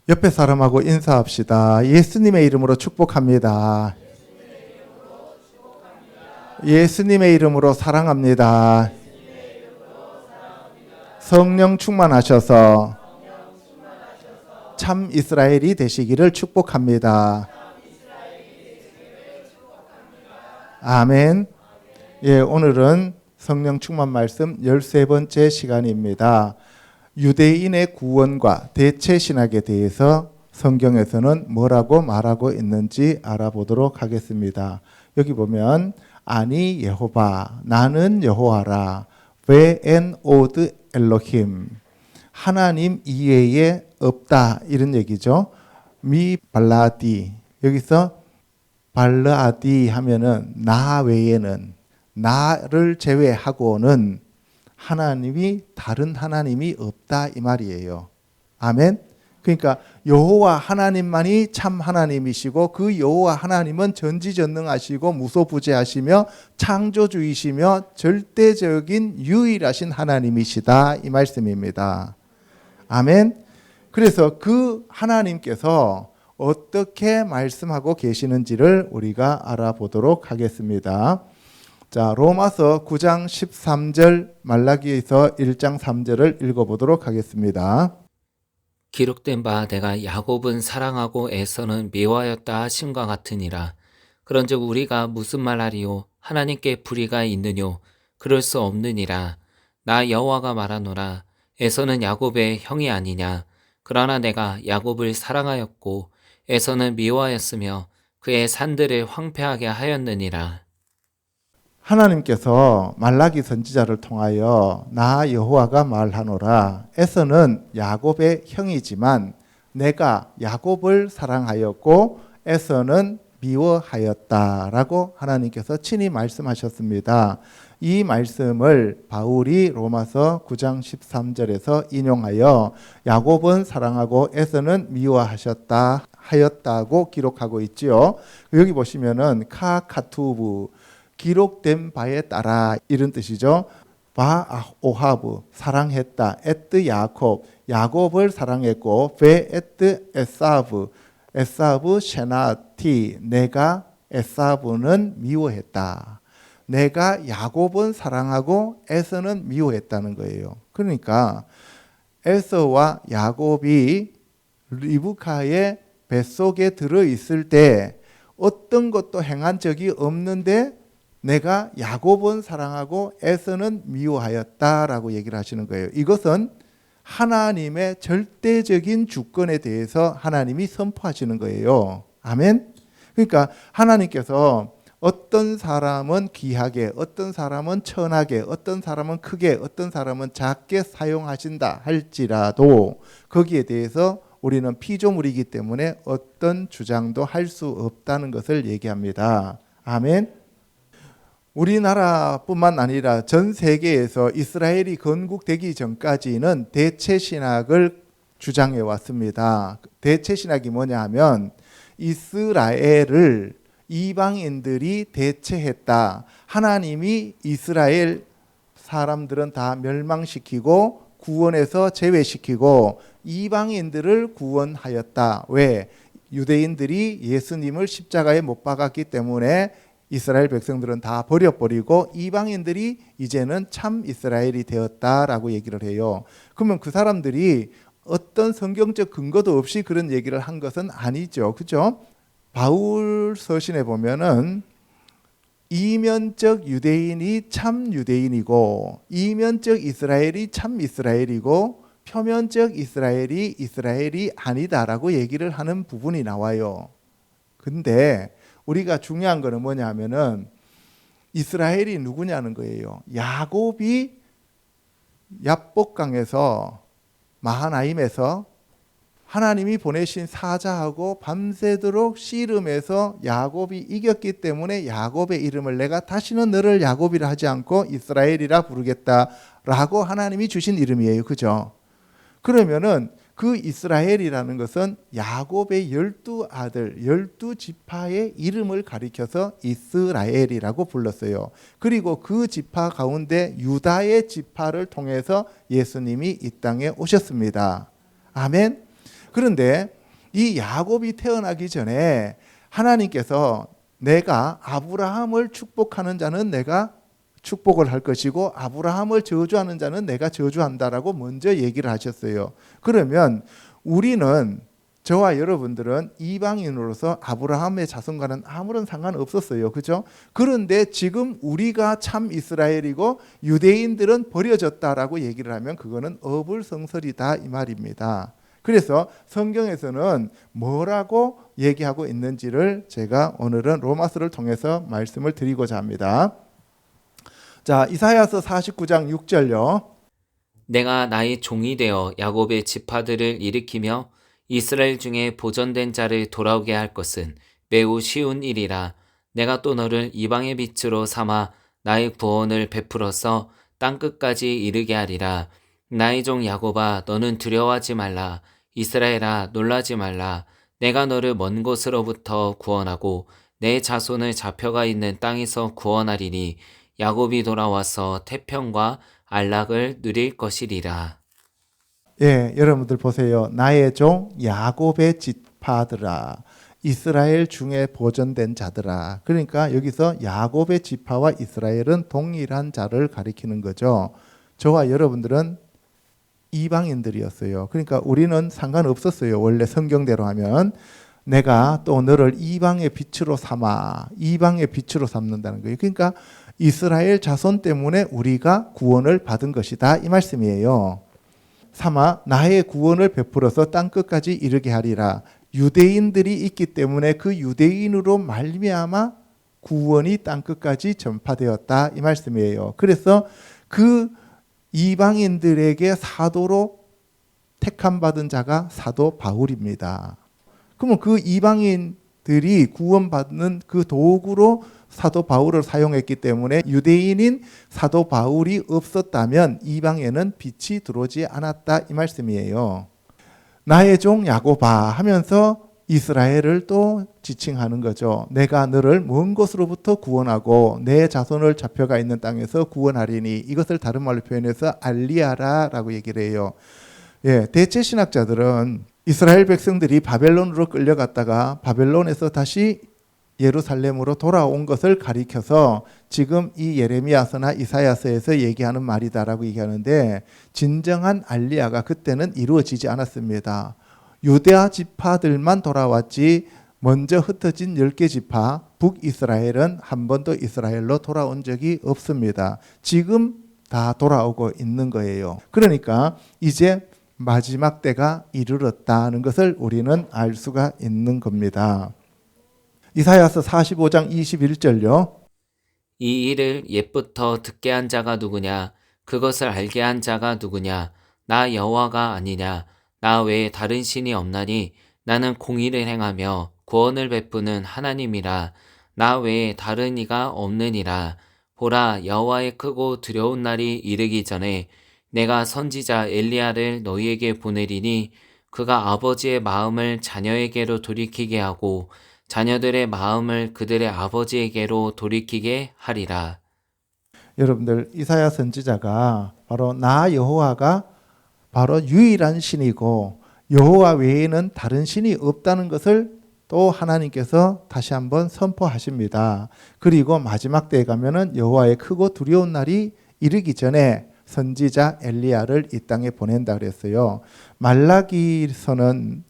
옆에 사람하고 인사합시다. 예수님의 이름으로 축복합니다. 예수님의 이름으로 사랑합니다. 성령 충만하셔서 참 이스라엘이 되시기를 축복합니다. 아멘. 예, 오늘은 성령 충만 말씀 13번째 시간입니다. 유대인의 구원과 대체 신학에 대해서 성경에서는 뭐라고 말하고 있는지 알아보도록 하겠습니다. 여기 보면 아니 여호바 나는 여호와라 웨엔 오드 엘로힘 하나님 이외에 없다 이런 얘기죠. 미 발라디 여기서 발라디 하면은 나 외에는 나를 제외하고는 하나님이 다른 하나님이 없다 이 말이에요. 아멘. 그러니까 여호와 하나님만이 참 하나님이시고 그 여호와 하나님은 전지전능하시고 무소부재하시며 창조주이시며 절대적인 유일하신 하나님이시다 이 말씀입니다. 아멘. 그래서 그 하나님께서 어떻게 말씀하고 계시는지를 우리가 알아보도록 하겠습니다. 자, 로마서 9장 13절 말라기에서 1장 3절을 읽어보도록 하겠습니다. 기록된 바 내가 야곱은 사랑하고 에서는 미워하였다 하심과 같으니라. 그런즉 우리가 무슨 말하리요? 하나님께 불의가 있느뇨? 그럴 수 없느니라. 나 여호와가 말하노라. 에서는 야곱의 형이 아니냐? 그러나 내가 야곱을 사랑하였고 에서는 미워하였으며 그의 산들을 황폐하게 하였느니라. 하나님께서 말라기 선지자를 통하여 나 여호와가 말하노라. 에서는 야곱의 형이지만 내가 야곱을 사랑하였고 에서는 미워하였다라고 하나님께서 친히 말씀하셨습니다. 이 말씀을 바울이 로마서 9장 13절에서 인용하여 야곱은 사랑하고 에서는 미워하셨다 하였다고 기록하고 있지요. 여기 보시면은 카카투브 기록된 바에 따라 이런 뜻이죠. 바 오하브 사랑했다. 에뜨 야곱 야곱을 사랑했고 베 에뜨 에사브 에사브 셰나티 내가 에사브는 미워했다. 내가 야곱은 사랑하고 에서는 미워했다는 거예요. 그러니까 에서와 야곱이 리브카의 뱃속에 들어있을 때 어떤 것도 행한 적이 없는데 내가 야곱은 사랑하고 에서는 미워하였다라고 얘기를 하시는 거예요. 이것은 하나님의 절대적인 주권에 대해서 하나님이 선포하시는 거예요. 아멘. 그러니까 하나님께서 어떤 사람은 귀하게, 어떤 사람은 천하게, 어떤 사람은 크게, 어떤 사람은 작게 사용하신다 할지라도 거기에 대해서 우리는 피조물이기 때문에 어떤 주장도 할 수 없다는 것을 얘기합니다. 아멘. 우리나라뿐만 아니라 전 세계에서 이스라엘이 건국되기 전까지는 대체 신학을 주장해 왔습니다. 대체 신학이 뭐냐 하면 이스라엘을 이방인들이 대체했다. 하나님이 이스라엘 사람들은 다 멸망시키고 구원에서 제외시키고 이방인들을 구원하였다. 왜? 유대인들이 예수님을 십자가에 못 박았기 때문에 이스라엘 백성들은 다 버려버리고 이방인들이 이제는 참 이스라엘이 되었다라고 얘기를 해요. 그러면 그 사람들이 어떤 성경적 근거도 없이 그런 얘기를 한 것은 아니죠. 그죠? 바울 서신에 보면은 이면적 유대인이 참 유대인이고 이면적 이스라엘이 참 이스라엘이고 표면적 이스라엘이 이스라엘이 아니다라고 얘기를 하는 부분이 나와요. 근데 우리가 중요한 거는 뭐냐 하면은 이스라엘이 누구냐는 거예요. 야곱이 야복강에서 마하나임에서 하나님이 보내신 사자하고 밤새도록 씨름해서 야곱이 이겼기 때문에 야곱의 이름을 내가 다시는 너를 야곱이라 하지 않고 이스라엘이라 부르겠다라고 하나님이 주신 이름이에요. 그죠? 그러면은 그 이스라엘이라는 것은 야곱의 12아들 12지파의 이름을 가리켜서 이스라엘이라고 불렀어요. 그리고 그 지파 가운데 유다의 지파를 통해서 예수님이 이 땅에 오셨습니다. 아멘. 그런데 이 야곱이 태어나기 전에 하나님께서 내가 아브라함을 축복하는 자는 내가 축복을 할 것이고 아브라함을 저주하는 자는 내가 저주한다라고 먼저 얘기를 하셨어요. 그러면 우리는 저와 여러분들은 이방인으로서 아브라함의 자손과는 아무런 상관없었어요. 그죠? 그런데 지금 우리가 참 이스라엘이고 유대인들은 버려졌다라고 얘기를 하면 그거는 어불성설이다 이 말입니다. 그래서 성경에서는 뭐라고 얘기하고 있는지를 제가 오늘은 로마서를 통해서 말씀을 드리고자 합니다. 자, 이사야서 49장 6절요. 내가 나의 종이 되어 야곱의 지파들을 일으키며 이스라엘 중에 보존된 자를 돌아오게 할 것은 매우 쉬운 일이라. 내가 또 너를 이방의 빛으로 삼아 나의 구원을 베풀어서 땅끝까지 이르게 하리라. 나의 종 야곱아, 너는 두려워하지 말라. 이스라엘아, 놀라지 말라. 내가 너를 먼 곳으로부터 구원하고 내 자손을 잡혀가 있는 땅에서 구원하리니 야곱이 돌아와서 태평과 안락을 누릴 것이리라. 예, 여러분들 보세요. 나의 종 야곱의 지파들아, 이스라엘 중에 보존된 자들아. 그러니까 여기서 야곱의 지파와 이스라엘은 동일한 자를 가리키는 거죠. 저와 여러분들은 이방인들이었어요. 그러니까 우리는 상관없었어요. 원래 성경대로 하면 내가 또 너를 이방의 빛으로 삼아, 이방의 빛으로 삼는다는 거예요. 그러니까 이스라엘 자손 때문에 우리가 구원을 받은 것이다 이 말씀이에요. 삼아 나의 구원을 베풀어서 땅끝까지 이르게 하리라. 유대인들이 있기 때문에 그 유대인으로 말미암아 구원이 땅끝까지 전파되었다 이 말씀이에요. 그래서 그 이방인들에게 사도로 택함 받은 자가 사도 바울입니다. 그러면 그 이방인들이 구원받는 그 도구로 사도 바울을 사용했기 때문에 유대인인 사도 바울이 없었다면 이방에는 빛이 들어오지 않았다 이 말씀이에요. 나의 종 야곱아 하면서 이스라엘을 또 지칭하는 거죠. 내가 너를 먼 곳으로부터 구원하고 내 자손을 잡혀가 있는 땅에서 구원하리니, 이것을 다른 말로 표현해서 알리아라라고 얘기를 해요. 예, 대체 신학자들은 이스라엘 백성들이 바벨론으로 끌려갔다가 바벨론에서 다시 예루살렘으로 돌아온 것을 가리켜서 지금 이 예레미야서나 이사야서에서 얘기하는 말이다라고 얘기하는데, 진정한 알리아가 그때는 이루어지지 않았습니다. 유대아 지파들만 돌아왔지 먼저 흩어진 10개 지파 북이스라엘은 한 번도 이스라엘로 돌아온 적이 없습니다. 지금 다 돌아오고 있는 거예요. 그러니까 이제 마지막 때가 이르렀다는 것을 우리는 알 수가 있는 겁니다. 이사야서 45장 21절요. 이 일을 옛부터 듣게 한 자가 누구냐? 그것을 알게 한 자가 누구냐? 나 여호와가 아니냐? 나 외에 다른 신이 없나니 나는 공의를 행하며 구원을 베푸는 하나님이라. 나 외에 다른 이가 없느니라. 보라, 여호와의 크고 두려운 날이 이르기 전에 내가 선지자 엘리야를 너희에게 보내리니 그가 아버지의 마음을 자녀에게로 돌이키게 하고 자녀들의 마음을 그들의 아버지에게로 돌이키게 하리라. 여러분들, 이사야 선지자가 바로 나 여호와가 바로 유일한 신이고 여호와 외에는 다른 신이 없다는 것을 또 하나님께서 다시 한번 선포하십니다. 그리고 마지막 때에 가면은 여호와의 크고 두려운 날이 이르기 전에 선지자 엘리야를 이 땅에 보낸다 그랬어요. 말라기서는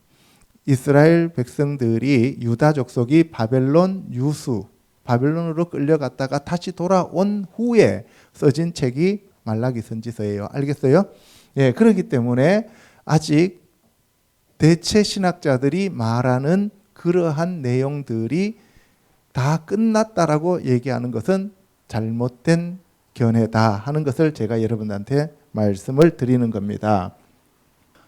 이스라엘 백성들이 유다 족속이 바벨론 유수, 바벨론으로 끌려갔다가 다시 돌아온 후에 써진 책이 말라기 선지서예요. 알겠어요? 예, 그렇기 때문에 아직 대체 신학자들이 말하는 그러한 내용들이 다 끝났다라고 얘기하는 것은 잘못된 견해다 하는 것을 제가 여러분한테 말씀을 드리는 겁니다.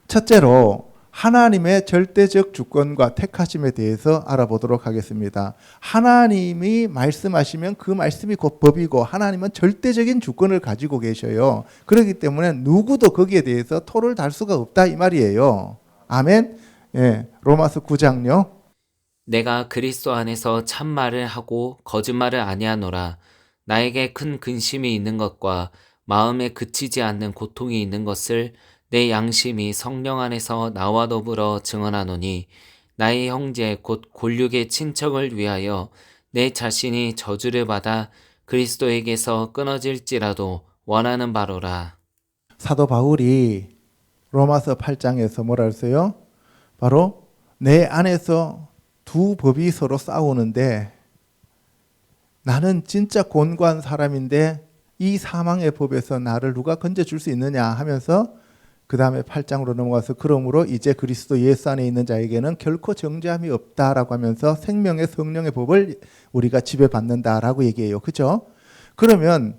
첫째로 하나님의 절대적 주권과 택하심에 대해서 알아보도록 하겠습니다. 하나님이 말씀하시면 그 말씀이 곧 법이고 하나님은 절대적인 주권을 가지고 계셔요. 그렇기 때문에 누구도 거기에 대해서 토를 달 수가 없다 이 말이에요. 아멘. 예, 로마서 9장요. 내가 그리스도 안에서 참말을 하고 거짓말을 아니하노라. 나에게 큰 근심이 있는 것과 마음에 그치지 않는 고통이 있는 것을 내 양심이 성령 안에서 나와 더불어 증언하노니 나의 형제 곧 골육의 친척을 위하여 내 자신이 저주를 받아 그리스도에게서 끊어질지라도 원하는 바로라. 사도 바울이 로마서 8장에서 뭐라 했어요? 바로 내 안에서 두 법이 서로 싸우는데 나는 진짜 곤고한 사람인데 이 사망의 법에서 나를 누가 건져줄 수 있느냐 하면서 그 다음에 8장으로 넘어가서 그러므로 이제 그리스도 예수 안에 있는 자에게는 결코 정죄함이 없다라고 하면서 생명의 성령의 법을 우리가 지배받는다라고 얘기해요. 그렇죠? 그러면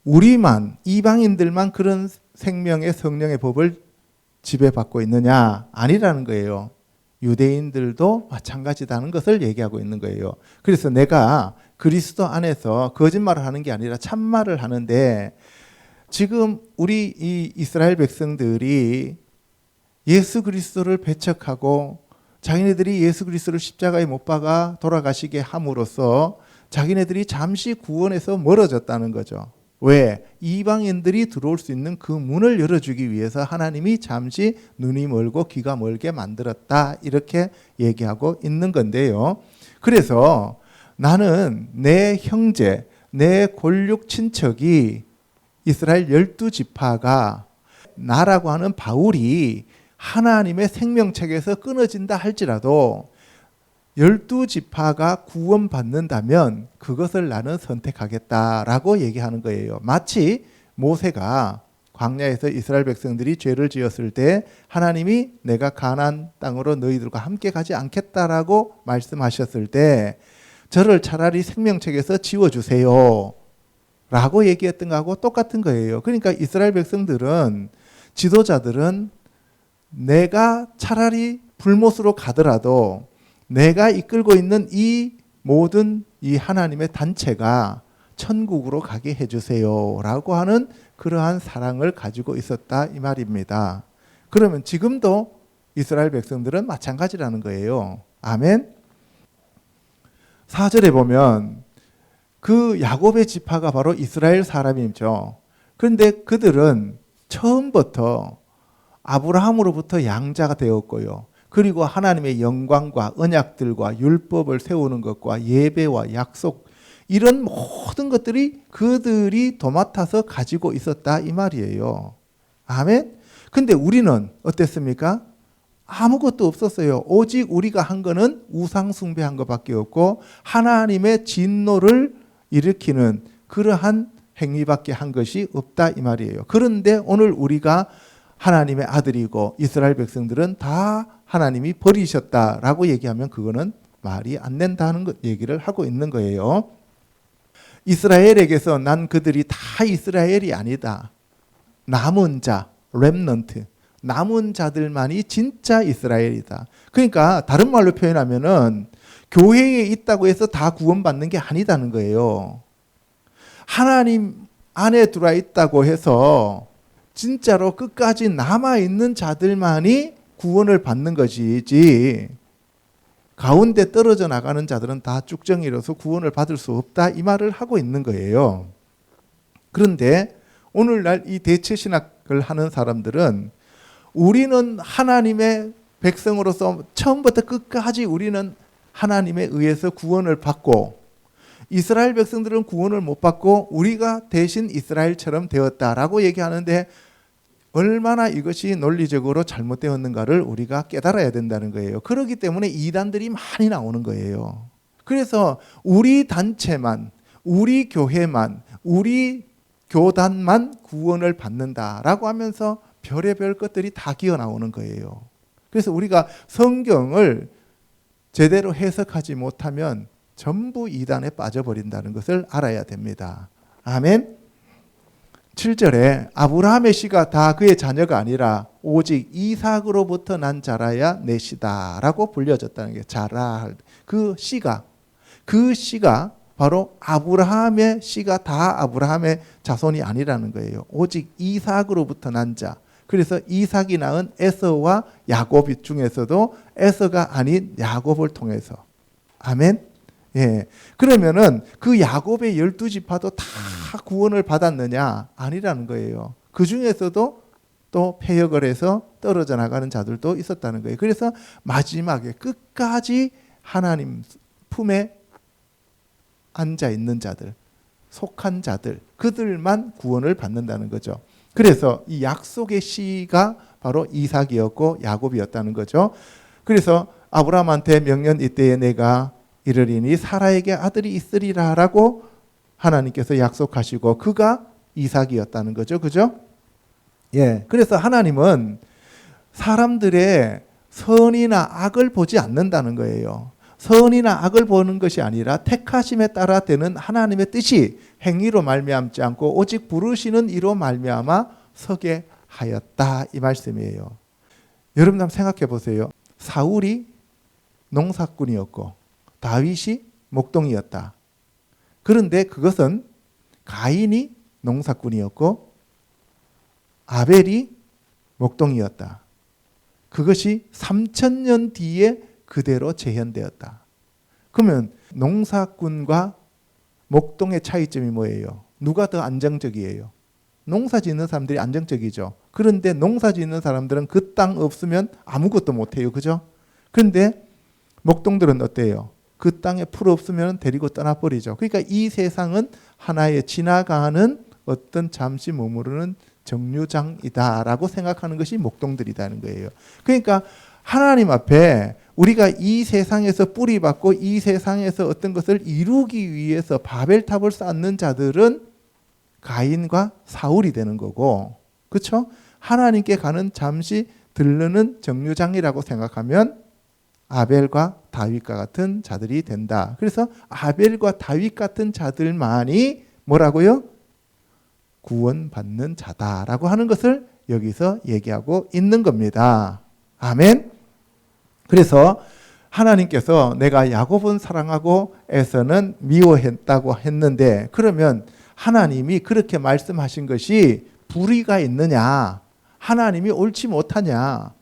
우리만 이방인들만 그런 생명의 성령의 법을 지배받고 있느냐? 아니라는 거예요. 유대인들도 마찬가지다는 것을 얘기하고 있는 거예요. 그래서 내가 그리스도 안에서 거짓말을 하는 게 아니라 참말을 하는데 지금 우리 이 이스라엘 백성들이 예수 그리스도를 배척하고 자기네들이 예수 그리스도를 십자가에 못 박아 돌아가시게 함으로써 자기네들이 잠시 구원에서 멀어졌다는 거죠. 왜? 이방인들이 들어올 수 있는 그 문을 열어주기 위해서 하나님이 잠시 눈이 멀고 귀가 멀게 만들었다 이렇게 얘기하고 있는 건데요. 그래서 나는 내 형제, 내 골육 친척이 이스라엘 12지파가 나라고 하는 바울이 하나님의 생명책에서 끊어진다 할지라도 12지파가 구원받는다면 그것을 나는 선택하겠다라고 얘기하는 거예요. 마치 모세가 광야에서 이스라엘 백성들이 죄를 지었을 때 하나님이 내가 가나안 땅으로 너희들과 함께 가지 않겠다라고 말씀하셨을 때 저를 차라리 생명책에서 지워주세요 라고 얘기했던 거하고 똑같은 거예요. 그러니까 이스라엘 백성들은 지도자들은 내가 차라리 불못으로 가더라도 내가 이끌고 있는 이 모든 이 하나님의 단체가 천국으로 가게 해주세요 라고 하는 그러한 사랑을 가지고 있었다 이 말입니다. 그러면 지금도 이스라엘 백성들은 마찬가지라는 거예요. 아멘. 4절에 보면 그 야곱의 지파가 바로 이스라엘 사람이죠. 그런데 그들은 처음부터 아브라함으로부터 양자가 되었고요. 그리고 하나님의 영광과 언약들과 율법을 세우는 것과 예배와 약속 이런 모든 것들이 그들이 도맡아서 가지고 있었다 이 말이에요. 아멘. 근데 우리는 어땠습니까? 아무것도 없었어요. 오직 우리가 한 거는 우상 숭배한 것밖에 없고 하나님의 진노를 일으키는 그러한 행위밖에 한 것이 없다 이 말이에요. 그런데 오늘 우리가 하나님의 아들이고 이스라엘 백성들은 다 하나님이 버리셨다라고 얘기하면 그거는 말이 안 된다는 것 얘기를 하고 있는 거예요. 이스라엘에게서 난 그들이 다 이스라엘이 아니다. 남은 자, 렘넌트, 남은 자들만이 진짜 이스라엘이다. 그러니까 다른 말로 표현하면은 교회에 있다고 해서 다 구원받는 게 아니다는 거예요. 하나님 안에 들어와 있다고 해서 진짜로 끝까지 남아있는 자들만이 구원을 받는 것이지 가운데 떨어져 나가는 자들은 다 쭉정이로서 구원을 받을 수 없다 이 말을 하고 있는 거예요. 그런데 오늘날 이 대체신학을 하는 사람들은 우리는 하나님의 백성으로서 처음부터 끝까지 우리는 하나님에 의해서 구원을 받고 이스라엘 백성들은 구원을 못 받고 우리가 대신 이스라엘처럼 되었다라고 얘기하는데 얼마나 이것이 논리적으로 잘못되었는가를 우리가 깨달아야 된다는 거예요. 그렇기 때문에 이단들이 많이 나오는 거예요. 그래서 우리 단체만, 우리 교회만, 우리 교단만 구원을 받는다라고 하면서 별의별 것들이 다 기어 나오는 거예요. 그래서 우리가 성경을 제대로 해석하지 못하면 전부 이단에 빠져버린다는 것을 알아야 됩니다. 아멘. 7절에 아브라함의 씨가 다 그의 자녀가 아니라 오직 이삭으로부터 난 자라야 내 씨다라고 불려졌다는 게 자라. 그 씨가 바로 아브라함의 씨가 다 아브라함의 자손이 아니라는 거예요. 오직 이삭으로부터 난 자. 그래서 이삭이 낳은 에서와 야곱 중에서도 에서가 아닌 야곱을 통해서. 아멘. 예. 그러면은 그 야곱의 12지파도 다 구원을 받았느냐? 아니라는 거예요. 그 중에서도 또 또 폐역을 해서 떨어져 나가는 자들도 있었다는 거예요. 그래서 마지막에 끝까지 하나님 품에 앉아 있는 자들, 속한 자들, 그들만 구원을 받는다는 거죠. 그래서 이 약속의 씨가 바로 이삭이었고 야곱이었다는 거죠. 그래서 아브라함한테 명년 이때에 내가 이르리니 사라에게 아들이 있으리라라고 하나님께서 약속하시고 그가 이삭이었다는 거죠. 그죠? 예. 그래서 하나님은 사람들의 선이나 악을 보지 않는다는 거예요. 선이나 악을 보는 것이 아니라 택하심에 따라 되는 하나님의 뜻이 행위로 말미암지 않고 오직 부르시는 이로 말미암아 서게 하였다 이 말씀이에요. 여러분 한번 생각해 보세요. 사울이 농사꾼이었고 다윗이 목동이었다. 그런데 그것은 가인이 농사꾼이었고 아벨이 목동이었다. 그것이 3000년 뒤에 그대로 재현되었다. 그러면 농사꾼과 목동의 차이점이 뭐예요? 누가 더 안정적이에요? 농사 짓는 사람들이 안정적이죠. 그런데 농사 짓는 사람들은 그 땅 없으면 아무것도 못해요. 그죠? 그런데 목동들은 어때요? 그 땅에 풀 없으면 데리고 떠나버리죠. 그러니까 이 세상은 하나의 지나가는 어떤 잠시 머무르는 정류장이다라고 생각하는 것이 목동들이라는 거예요. 그러니까 하나님 앞에 우리가 이 세상에서 뿌리받고 이 세상에서 어떤 것을 이루기 위해서 바벨탑을 쌓는 자들은 가인과 사울이 되는 거고, 그렇죠? 하나님께 가는 잠시 들르는 정류장이라고 생각하면 아벨과 다윗과 같은 자들이 된다. 그래서 아벨과 다윗 같은 자들만이 뭐라고요? 구원받는 자다라고 하는 것을 여기서 얘기하고 있는 겁니다. 아멘. 그래서 하나님께서 내가 야곱은 사랑하고 에서는 미워했다고 했는데 그러면 하나님이 그렇게 말씀하신 것이 불의가 있느냐? 하나님이 옳지 못하냐?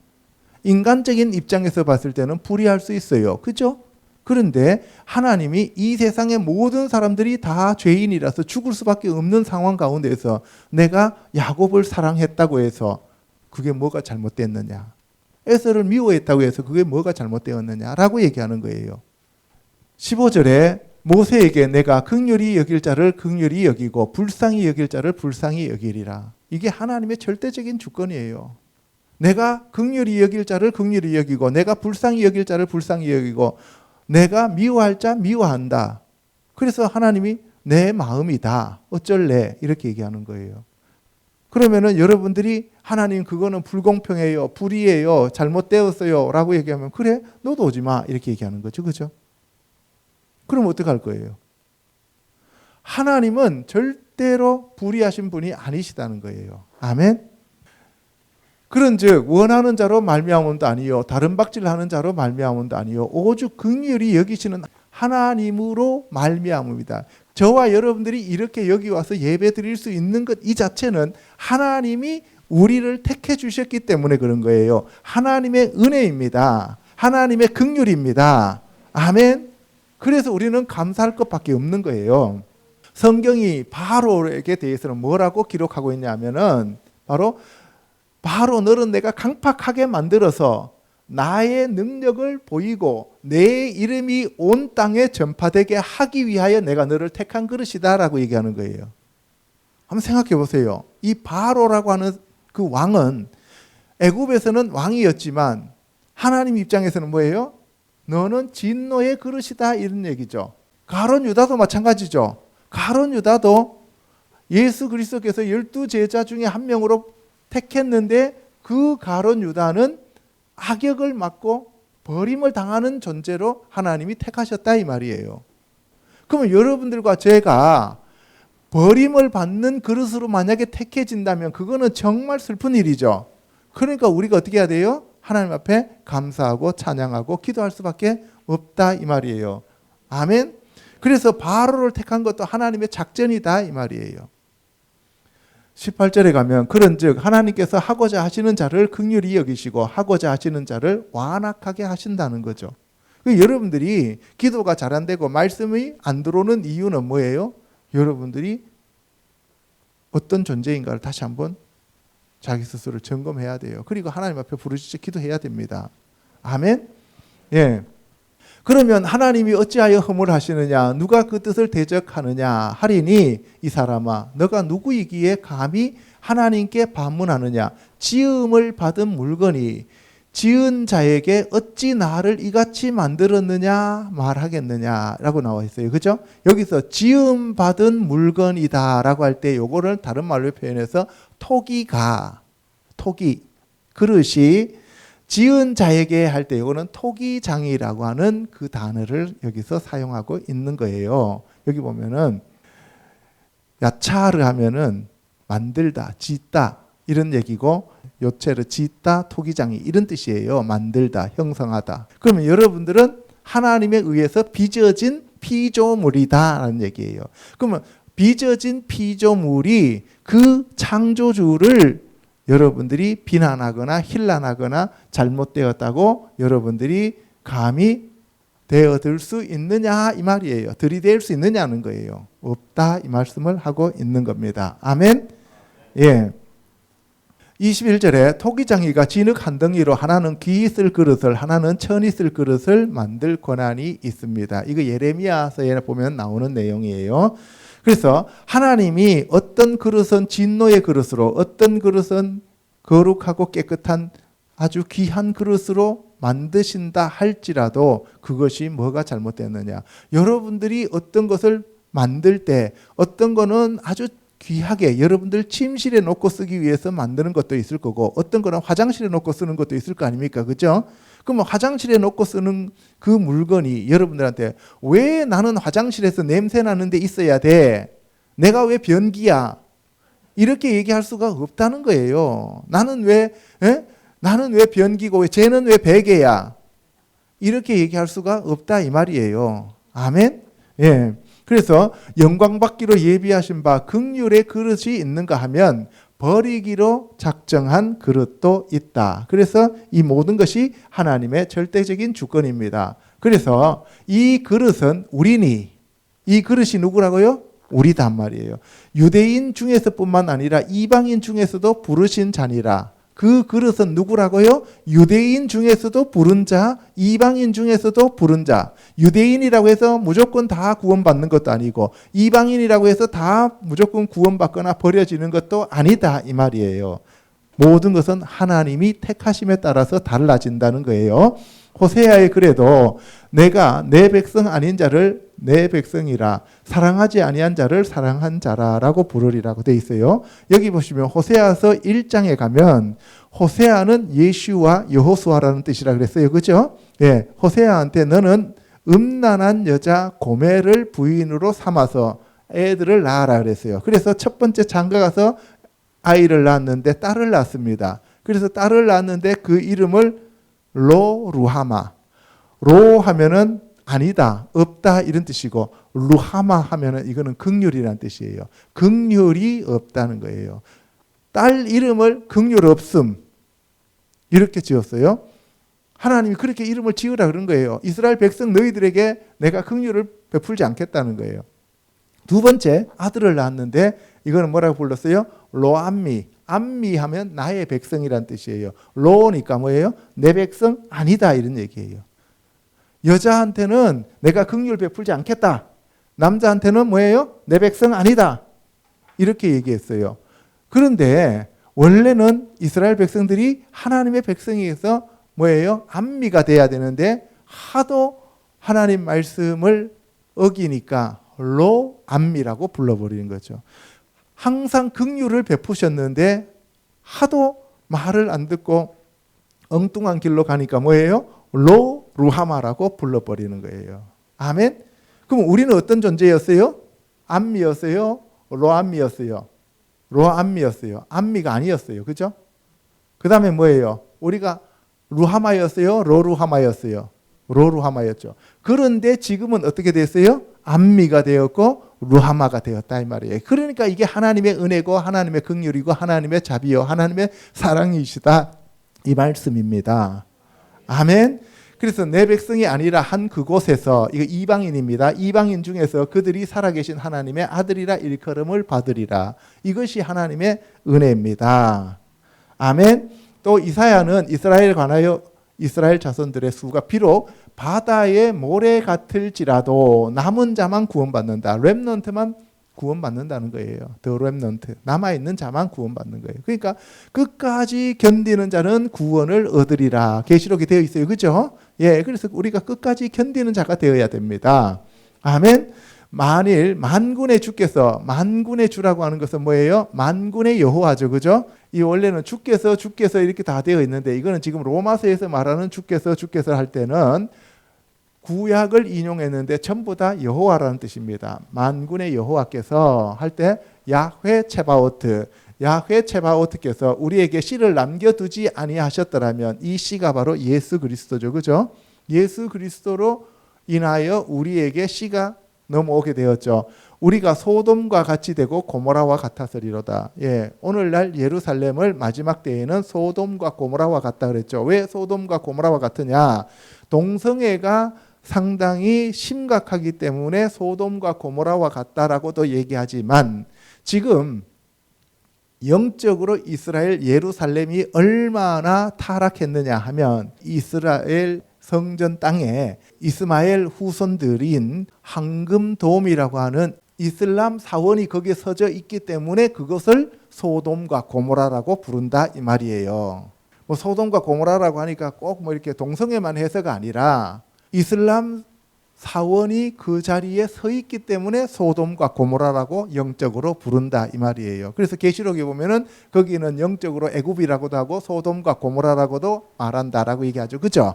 인간적인 입장에서 봤을 때는 불의할 수 있어요. 그죠? 그런데 하나님이 이 세상의 모든 사람들이 다 죄인이라서 죽을 수밖에 없는 상황 가운데에서 내가 야곱을 사랑했다고 해서 그게 뭐가 잘못됐느냐? 에서를 미워했다고 해서 그게 뭐가 잘못되었느냐라고 얘기하는 거예요. 15절에 모세에게 내가 긍휼히 여길 자를 긍휼히 여기고 불쌍히 여길 자를 불쌍히 여기리라. 이게 하나님의 절대적인 주권이에요. 내가 긍휼히 여길 자를 긍휼히 여기고 내가 불쌍히 여길 자를 불쌍히 여기고 내가 미워할 자 미워한다. 그래서 하나님이 내 마음이다. 어쩔래? 이렇게 얘기하는 거예요. 그러면은 여러분들이 하나님 그거는 불공평해요. 불의해요. 잘못되었어요. 라고 얘기하면 그래? 너도 오지 마. 이렇게 얘기하는 거죠. 그죠? 그럼 어떡할 거예요? 하나님은 절대로 불의하신 분이 아니시다는 거예요. 아멘? 그런즉 원하는 자로 말미암음도 아니요 다른 박질하는 자로 말미암음도 아니요 오죽 긍휼히 여기시는 하나님으로 말미암음이다. 저와 여러분들이 이렇게 여기 와서 예배 드릴 수 있는 것 이 자체는 하나님이 우리를 택해 주셨기 때문에 그런 거예요. 하나님의 은혜입니다. 하나님의 긍휼입니다. 아멘. 그래서 우리는 감사할 것밖에 없는 거예요. 성경이 바로에게 대해서는 뭐라고 기록하고 있냐면은 바로 너를 내가 강팍하게 만들어서 나의 능력을 보이고 내 이름이 온 땅에 전파되게 하기 위하여 내가 너를 택한 그릇이다라고 얘기하는 거예요. 한번 생각해 보세요. 이 바로라고 하는 그 왕은 애굽에서는 왕이었지만 하나님 입장에서는 뭐예요? 너는 진노의 그릇이다 이런 얘기죠. 가룟 유다도 마찬가지죠. 가룟 유다도 예수 그리스도께서 12제자 중에 한 명으로 택했는데 그 가룟 유다는 악역을 맡고 버림을 당하는 존재로 하나님이 택하셨다 이 말이에요. 그러면 여러분들과 제가 버림을 받는 그릇으로 만약에 택해진다면 그거는 정말 슬픈 일이죠. 그러니까 우리가 어떻게 해야 돼요? 하나님 앞에 감사하고 찬양하고 기도할 수밖에 없다 이 말이에요. 아멘. 그래서 바로를 택한 것도 하나님의 작전이다 이 말이에요. 18절에 가면 그런즉 하나님께서 하고자 하시는 자를 긍휼히 여기시고 하고자 하시는 자를 완악하게 하신다는 거죠. 여러분들이 기도가 잘 안 되고 말씀이 안 들어오는 이유는 뭐예요? 여러분들이 어떤 존재인가를 다시 한번 자기 스스로 점검해야 돼요. 그리고 하나님 앞에 부르짖어 기도해야 됩니다. 아멘. 예. 그러면 하나님이 어찌하여 허물하시느냐, 누가 그 뜻을 대적하느냐 하리니, 이 사람아 너가 누구이기에 감히 하나님께 반문하느냐. 지음을 받은 물건이 지은 자에게 어찌 나를 이같이 만들었느냐 말하겠느냐라고 나와 있어요. 그죠? 여기서 지음 받은 물건이다라고 할 때 요거를 다른 말로 표현해서 토기가, 토기, 그릇이 지은 자에게 할 때 이거는 토기장이라고 하는 그 단어를 여기서 사용하고 있는 거예요. 여기 보면은 야차르 하면은 만들다, 짓다 이런 얘기고, 요체르 짓다, 토기장이 이런 뜻이에요. 만들다, 형성하다. 그러면 여러분들은 하나님에 의해서 빚어진 피조물이다라는 얘기예요. 그러면 빚어진 피조물이 그 창조주를 여러분들이 비난하거나 힐난하거나 잘못되었다고 여러분들이 감히 대어들 수 있느냐 이 말이에요. 들이댈 수 있느냐는 거예요. 없다 이 말씀을 하고 있는 겁니다. 아멘. 예. 21절에 토기장이가 진흙 한 덩이로 하나는 귀 있을 그릇을 하나는 천 있을 그릇을 만들 권한이 있습니다. 이거 예레미야서에 보면 나오는 내용이에요. 그래서 하나님이 어떤 그릇은 진노의 그릇으로, 어떤 그릇은 거룩하고 깨끗한 아주 귀한 그릇으로 만드신다 할지라도 그것이 뭐가 잘못됐느냐. 여러분들이 어떤 것을 만들 때 어떤 거는 아주 귀하게 여러분들 침실에 놓고 쓰기 위해서 만드는 것도 있을 거고, 어떤 거는 화장실에 놓고 쓰는 것도 있을 거 아닙니까? 그죠? 그럼 화장실에 놓고 쓰는 그 물건이 여러분들한테 왜 나는 화장실에서 냄새 나는데 있어야 돼? 내가 왜 변기야? 이렇게 얘기할 수가 없다는 거예요. 나는 왜 변기고 쟤는 왜 베개야? 이렇게 얘기할 수가 없다 이 말이에요. 아멘? 예. 그래서 영광 받기로 예비하신 바 긍휼의 그릇이 있는가 하면 버리기로 작정한 그릇도 있다. 그래서 이 모든 것이 하나님의 절대적인 주권입니다. 그래서 이 그릇은 우리니, 이 그릇이 누구라고요? 우리단 말이에요. 유대인 중에서뿐만 아니라 이방인 중에서도 부르신 자니라. 그 그릇은 누구라고요? 유대인 중에서도 부른 자, 이방인 중에서도 부른 자. 유대인이라고 해서 무조건 다 구원받는 것도 아니고, 이방인이라고 해서 다 무조건 구원받거나 버려지는 것도 아니다 이 말이에요. 모든 것은 하나님이 택하심에 따라서 달라진다는 거예요. 호세아의 글에도 내가 내 백성 아닌 자를 내 백성이라, 사랑하지 아니한 자를 사랑한 자라라고 부르리라고 돼 있어요. 여기 보시면 호세아서 1장에 가면 호세아는 예슈와 여호수아라는 뜻이라 그랬어요. 그죠? 예, 호세아한테 너는 음란한 여자 고멜을 부인으로 삼아서 애들을 낳아라 그랬어요. 그래서 첫 번째 장가 가서 아이를 낳았는데 딸을 낳습니다. 그래서 딸을 낳았는데 그 이름을 로루하마. 로 하면은 아니다, 없다 이런 뜻이고, 루하마 하면은 이거는 긍휼이라는 뜻이에요. 긍휼이 없다는 거예요. 딸 이름을 긍휼 없음 이렇게 지었어요. 하나님이 그렇게 이름을 지으라 그런 거예요. 이스라엘 백성 너희들에게 내가 긍휼을 베풀지 않겠다는 거예요. 두 번째 아들을 낳았는데 이거는 뭐라고 불렀어요? 로암미. 암미 하면 나의 백성이란 뜻이에요. 로니까 뭐예요? 내 백성 아니다 이런 얘기예요. 여자한테는 내가 긍휼 베풀지 않겠다. 남자한테는 뭐예요? 내 백성 아니다. 이렇게 얘기했어요. 그런데 원래는 이스라엘 백성들이 하나님의 백성에서 뭐예요? 암미가 돼야 되는데 하도 하나님 말씀을 어기니까 로암미라고 불러버리는 거죠. 항상 긍휼을 베푸셨는데 하도 말을 안 듣고 엉뚱한 길로 가니까 뭐예요? 로루하마라고 불러버리는 거예요. 아멘? 그럼 우리는 어떤 존재였어요? 암미였어요? 로암미였어요? 로암미였어요. 암미가 아니었어요. 그죠? 그 다음에 뭐예요? 우리가 루하마였어요? 로루하마였어요? 로루하마였죠. 그런데 지금은 어떻게 됐어요? 암미가 되었고 루하마가 되었다 이 말이에요. 그러니까 이게 하나님의 은혜고 하나님의 긍휼이고 하나님의 자비요 하나님의 사랑이시다 이 말씀입니다. 아멘. 그래서 내 백성이 아니라 한 그곳에서, 이거 이방인입니다. 이방인 중에서 그들이 살아계신 하나님의 아들이라 일컬음을 받으리라. 이것이 하나님의 은혜입니다. 아멘. 또 이사야는 이스라엘에 관하여 이스라엘 자손들의 수가 비록 바다의 모래 같을지라도 남은 자만 구원받는다. 렘넌트만 구원받는다는 거예요. 더 렘넌트. 남아있는 자만 구원받는 거예요. 그러니까 끝까지 견디는 자는 구원을 얻으리라. 계시록에 되어 있어요. 그죠? 예, 그래서 우리가 끝까지 견디는 자가 되어야 됩니다. 아멘. 만일 만군의 주께서, 만군의 주라고 하는 것은 뭐예요? 만군의 여호와죠. 그죠? 이 원래는 주께서 이렇게 다 되어 있는데 이거는 지금 로마서에서 말하는 주께서 할 때는 구약을 인용했는데 전부 다 여호와라는 뜻입니다. 만군의 여호와께서 할 때 야훼 체바오트, 야훼 체바오트께서 우리에게 씨를 남겨두지 아니하셨더라면 이 씨가 바로 예수 그리스도죠. 그죠? 예수 그리스도로 인하여 우리에게 씨가 넘어오게 되었죠. 우리가 소돔과 같이 되고 고모라와 같았으리로다. 예, 오늘날 예루살렘을 마지막 때에는 소돔과 고모라와 같다 그랬죠. 왜 소돔과 고모라와 같으냐? 동성애가 상당히 심각하기 때문에 소돔과 고모라와 같다라고도 얘기하지만 지금 영적으로 이스라엘 예루살렘이 얼마나 타락했느냐 하면 이스라엘 성전 땅에 이스마엘 후손들인 황금돔이라고 하는 이슬람 사원이 거기에 서져 있기 때문에 그것을 소돔과 고모라라고 부른다 이 말이에요. 뭐 소돔과 고모라라고 하니까 꼭 뭐 이렇게 동성애만 해서가 아니라 이슬람 사원이 그 자리에 서 있기 때문에 소돔과 고모라라고 영적으로 부른다 이 말이에요. 그래서 계시록에 보면은 거기는 영적으로 애굽이라고도 하고 소돔과 고모라라고도 말한다라고 얘기하죠. 그죠?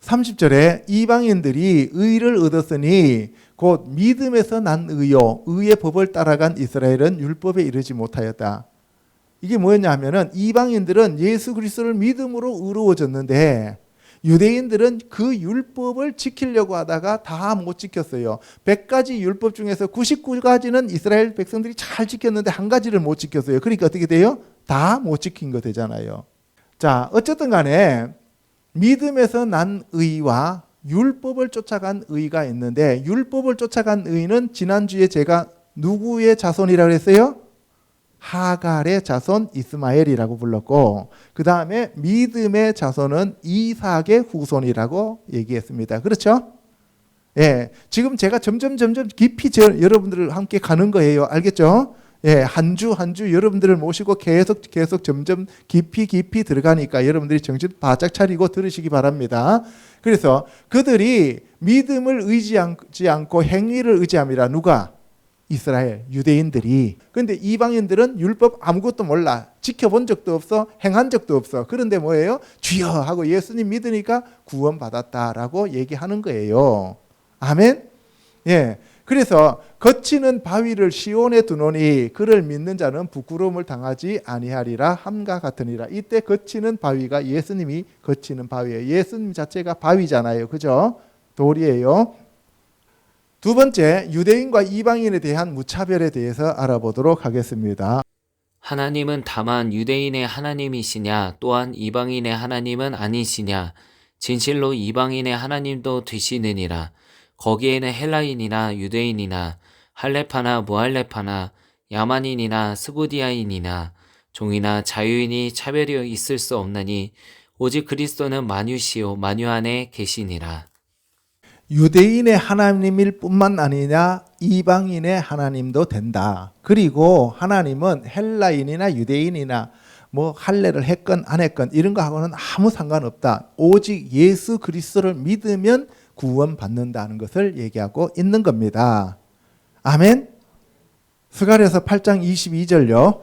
30절에 이방인들이 의를 얻었으니 곧 믿음에서 난 의요 의의 법을 따라간 이스라엘은 율법에 이르지 못하였다. 이게 뭐였냐 하면은 이방인들은 예수 그리스도를 믿음으로 의로워졌는데 유대인들은 그 율법을 지키려고 하다가 다 못 지켰어요. 100가지 율법 중에서 99가지는 이스라엘 백성들이 잘 지켰는데 한 가지를 못 지켰어요. 그러니까 어떻게 돼요? 다 못 지킨 거 되잖아요. 자, 어쨌든 간에 믿음에서 난 의와 율법을 쫓아간 의가 있는데 율법을 쫓아간 의는 지난주에 제가 누구의 자손이라고 했어요? 하갈의 자손 이스마엘이라고 불렀고 그 다음에 믿음의 자손은 이삭의 후손이라고 얘기했습니다. 그렇죠? 예, 지금 제가 점점 깊이 여러분들을 함께 가는 거예요. 알겠죠? 예, 한 주 여러분들을 모시고 계속 점점 깊이 들어가니까 여러분들이 정신 바짝 차리고 들으시기 바랍니다. 그래서 그들이 믿음을 의지하지 않고 행위를 의지함이라. 누가? 이스라엘 유대인들이. 그런데 이방인들은 율법 아무것도 몰라. 지켜본 적도 없어. 행한 적도 없어. 그런데 뭐예요? 주여 하고 예수님 믿으니까 구원받았다라고 얘기하는 거예요. 아멘. 예. 그래서 거치는 바위를 시온에 두노니 그를 믿는 자는 부끄러움을 당하지 아니하리라 함과 같으니라. 이때 거치는 바위가 예수님이 거치는 바위예요. 예수님 자체가 바위잖아요. 그죠? 돌이에요. 두 번째, 유대인과 이방인에 대한 무차별에 대해서 알아보도록 하겠습니다. 하나님은 다만 유대인의 하나님이시냐 또한 이방인의 하나님은 아니시냐 진실로 이방인의 하나님도 되시느니라. 거기에는 헬라인이나 유대인이나 할레파나 무할레파나 야만인이나 스구디아인이나 종이나 자유인이 차별이 있을 수 없나니 오직 그리스도는 만유시요 만유 안에 계시니라. 유대인의 하나님일 뿐만 아니냐 이방인의 하나님도 된다. 그리고 하나님은 헬라인이나 유대인이나 뭐 할례를 했건 안 했건 이런 거 하고는 아무 상관없다. 오직 예수 그리스도를 믿으면 구원받는다는 것을 얘기하고 있는 겁니다. 아멘. 스가랴서 8장 22절요.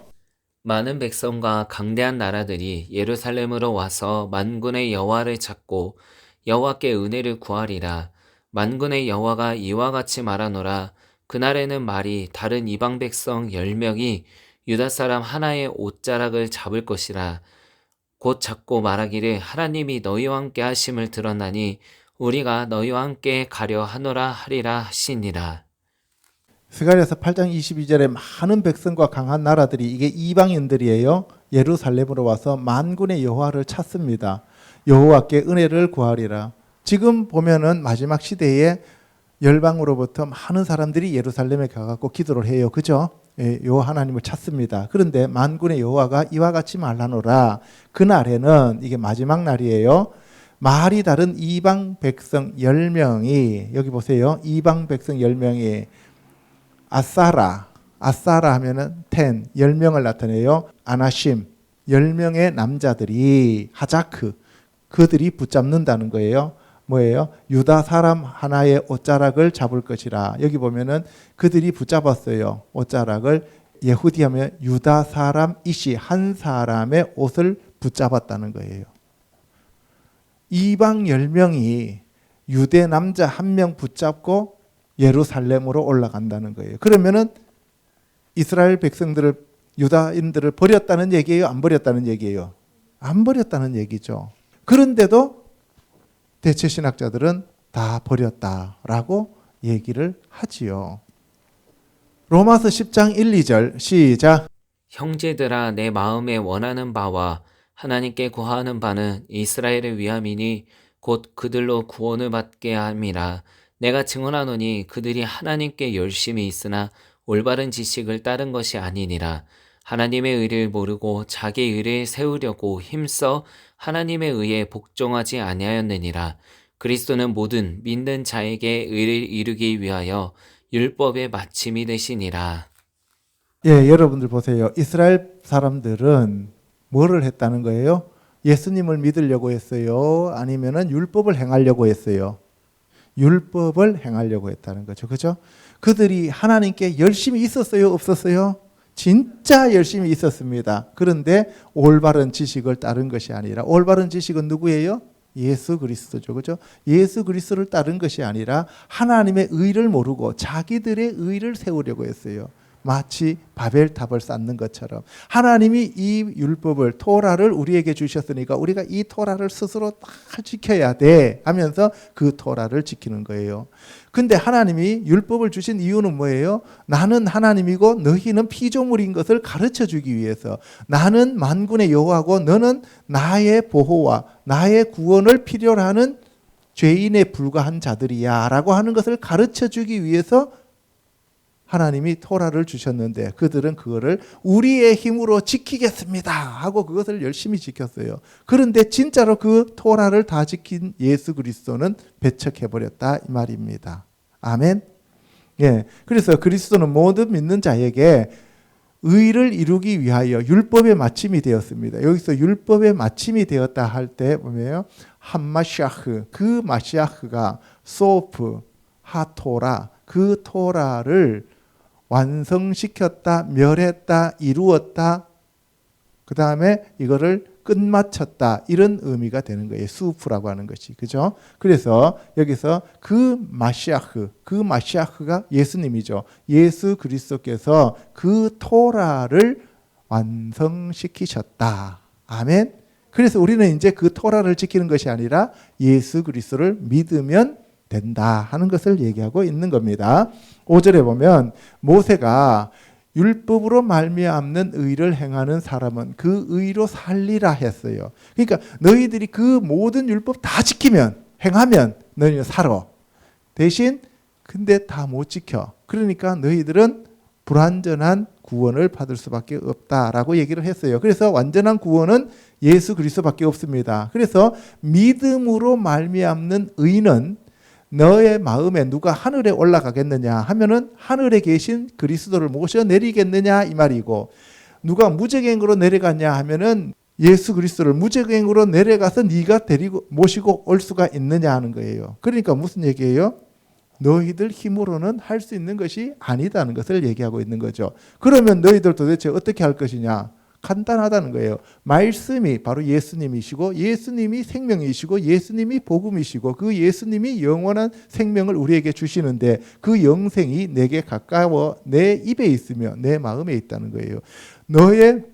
많은 백성과 강대한 나라들이 예루살렘으로 와서 만군의 여호와를 찾고 여호와께 은혜를 구하리라. 만군의 여호와가 이와 같이 말하노라. 그날에는 말이 다른 이방 백성 10명이 유다 사람 하나의 옷자락을 잡을 것이라. 곧 잡고 말하기를 하나님이 너희와 함께 하심을 들었나니 우리가 너희와 함께 가려 하노라 하리라 하시니라. 스가랴서 8장 22절에 많은 백성과 강한 나라들이 이게 이방인들이에요. 예루살렘으로 와서 만군의 여호와를 찾습니다. 여호와께 은혜를 구하리라. 지금 보면은 마지막 시대에 열방으로부터 많은 사람들이 예루살렘에 가갖고 기도를 해요. 그죠? 요 하나님을 찾습니다. 그런데 만군의 여호와가 이와 같이 말하노라. 그날에는 이게 마지막 날이에요. 말이 다른 이방 백성 10명이 여기 보세요. 이방 백성 10명이 아사라 하면은 10명을 나타내요. 아나심 10명의 남자들이 하자크 그들이 붙잡는다는 거예요. 뭐예요? 유다 사람 하나의 옷자락을 잡을 것이라. 여기 보면은 그들이 붙잡았어요. 옷자락을. 예후디 하면 유다 사람 이시 한 사람의 옷을 붙잡았다는 거예요. 이방 10명이 유대 남자 1명 붙잡고 예루살렘으로 올라간다는 거예요. 그러면은 이스라엘 백성들을 유다인들을 버렸다는 얘기예요? 안 버렸다는 얘기예요? 안 버렸다는 얘기죠. 그런데도 대체 신학자들은 다 버렸다라고 얘기를 하지요. 로마서 10장 1, 2절 시작. 형제들아 내 마음에 원하는 바와 하나님께 구하는 바는 이스라엘을 위함이니 곧 그들로 구원을 받게 함이라. 내가 증언하노니 그들이 하나님께 열심히 있으나 올바른 지식을 따른 것이 아니니라. 하나님의 의를 모르고 자기 의를 세우려고 힘써 하나님의 의에 복종하지 아니하였느니라. 그리스도는 모든 믿는 자에게 의를 이루기 위하여 율법의 마침이 되시니라. 예, 여러분들 보세요. 이스라엘 사람들은 뭐를 했다는 거예요? 예수님을 믿으려고 했어요? 아니면은 율법을 행하려고 했어요? 율법을 행하려고 했다는 거죠. 그죠? 그들이 하나님께 열심히 있었어요? 없었어요? 진짜 열심히 있었습니다. 그런데 올바른 지식을 따른 것이 아니라 올바른 지식은 누구예요? 예수 그리스도죠. 그죠? 예수 그리스도를 따른 것이 아니라 하나님의 의를 모르고 자기들의 의를 세우려고 했어요. 마치 바벨탑을 쌓는 것처럼 하나님이 이 율법을 토라를 우리에게 주셨으니까 우리가 이 토라를 스스로 다 지켜야 돼 하면서 그 토라를 지키는 거예요. 근데 하나님이 율법을 주신 이유는 뭐예요? 나는 하나님이고 너희는 피조물인 것을 가르쳐 주기 위해서 나는 만군의 여호와고 너는 나의 보호와 나의 구원을 필요로 하는 죄인에 불과한 자들이야 라고 하는 것을 가르쳐 주기 위해서 하나님이 토라를 주셨는데 그들은 그거를 우리의 힘으로 지키겠습니다 하고 그것을 열심히 지켰어요. 그런데 진짜로 그 토라를 다 지킨 예수 그리스도는 배척해버렸다 이 말입니다. 아멘. 예, 그래서 그리스도는 모든 믿는 자에게 의를 이루기 위하여 율법의 마침이 되었습니다. 여기서 율법의 마침이 되었다 할 때 보면요, 한마시아흐 그 마시아흐가 소프 하토라 그 토라를 완성시켰다, 멸했다, 이루었다. 그 다음에 이거를 끝마쳤다. 이런 의미가 되는 거예요. 수프라고 하는 것이. 그죠? 그래서 여기서 그 마시아흐가 예수님이죠. 예수 그리스도께서 그 토라를 완성시키셨다. 아멘. 그래서 우리는 이제 그 토라를 지키는 것이 아니라 예수 그리스도를 믿으면 된다 하는 것을 얘기하고 있는 겁니다. 5절에 보면 모세가 율법으로 말미암는 의를 행하는 사람은 그 의로 살리라 했어요. 그러니까 너희들이 그 모든 율법 다 지키면 행하면 너희는 살아. 대신 근데 다 못 지켜. 그러니까 너희들은 불완전한 구원을 받을 수밖에 없다라고 얘기를 했어요. 그래서 완전한 구원은 예수 그리스도밖에 없습니다. 그래서 믿음으로 말미암는 의는 너의 마음에 누가 하늘에 올라가겠느냐 하면은 하늘에 계신 그리스도를 모셔 내리겠느냐 이 말이고, 누가 무적행으로 내려갔냐 하면은 예수 그리스도를 무적행으로 내려가서 네가 데리고 모시고 올 수가 있느냐 하는 거예요. 그러니까 무슨 얘기예요? 너희들 힘으로는 할 수 있는 것이 아니다는 것을 얘기하고 있는 거죠. 그러면 너희들 도대체 어떻게 할 것이냐? 간단하다는 거예요. 말씀이 바로 예수님이시고 예수님이 생명이시고 예수님이 복음이시고 그 예수님이 영원한 생명을 우리에게 주시는데 그 영생이 내게 가까워 내 입에 있으며 내 마음에 있다는 거예요. 너의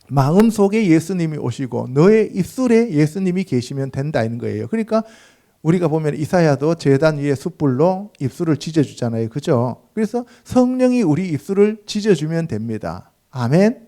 마음 속에 예수님이 오시고 너의 입술에 예수님이 계시면 된다는 거예요. 그러니까 우리가 보면 이사야도 제단 위에 숯불로 입술을 지져주잖아요. 그죠? 그래서 성령이 우리 입술을 지져주면 됩니다. 아멘.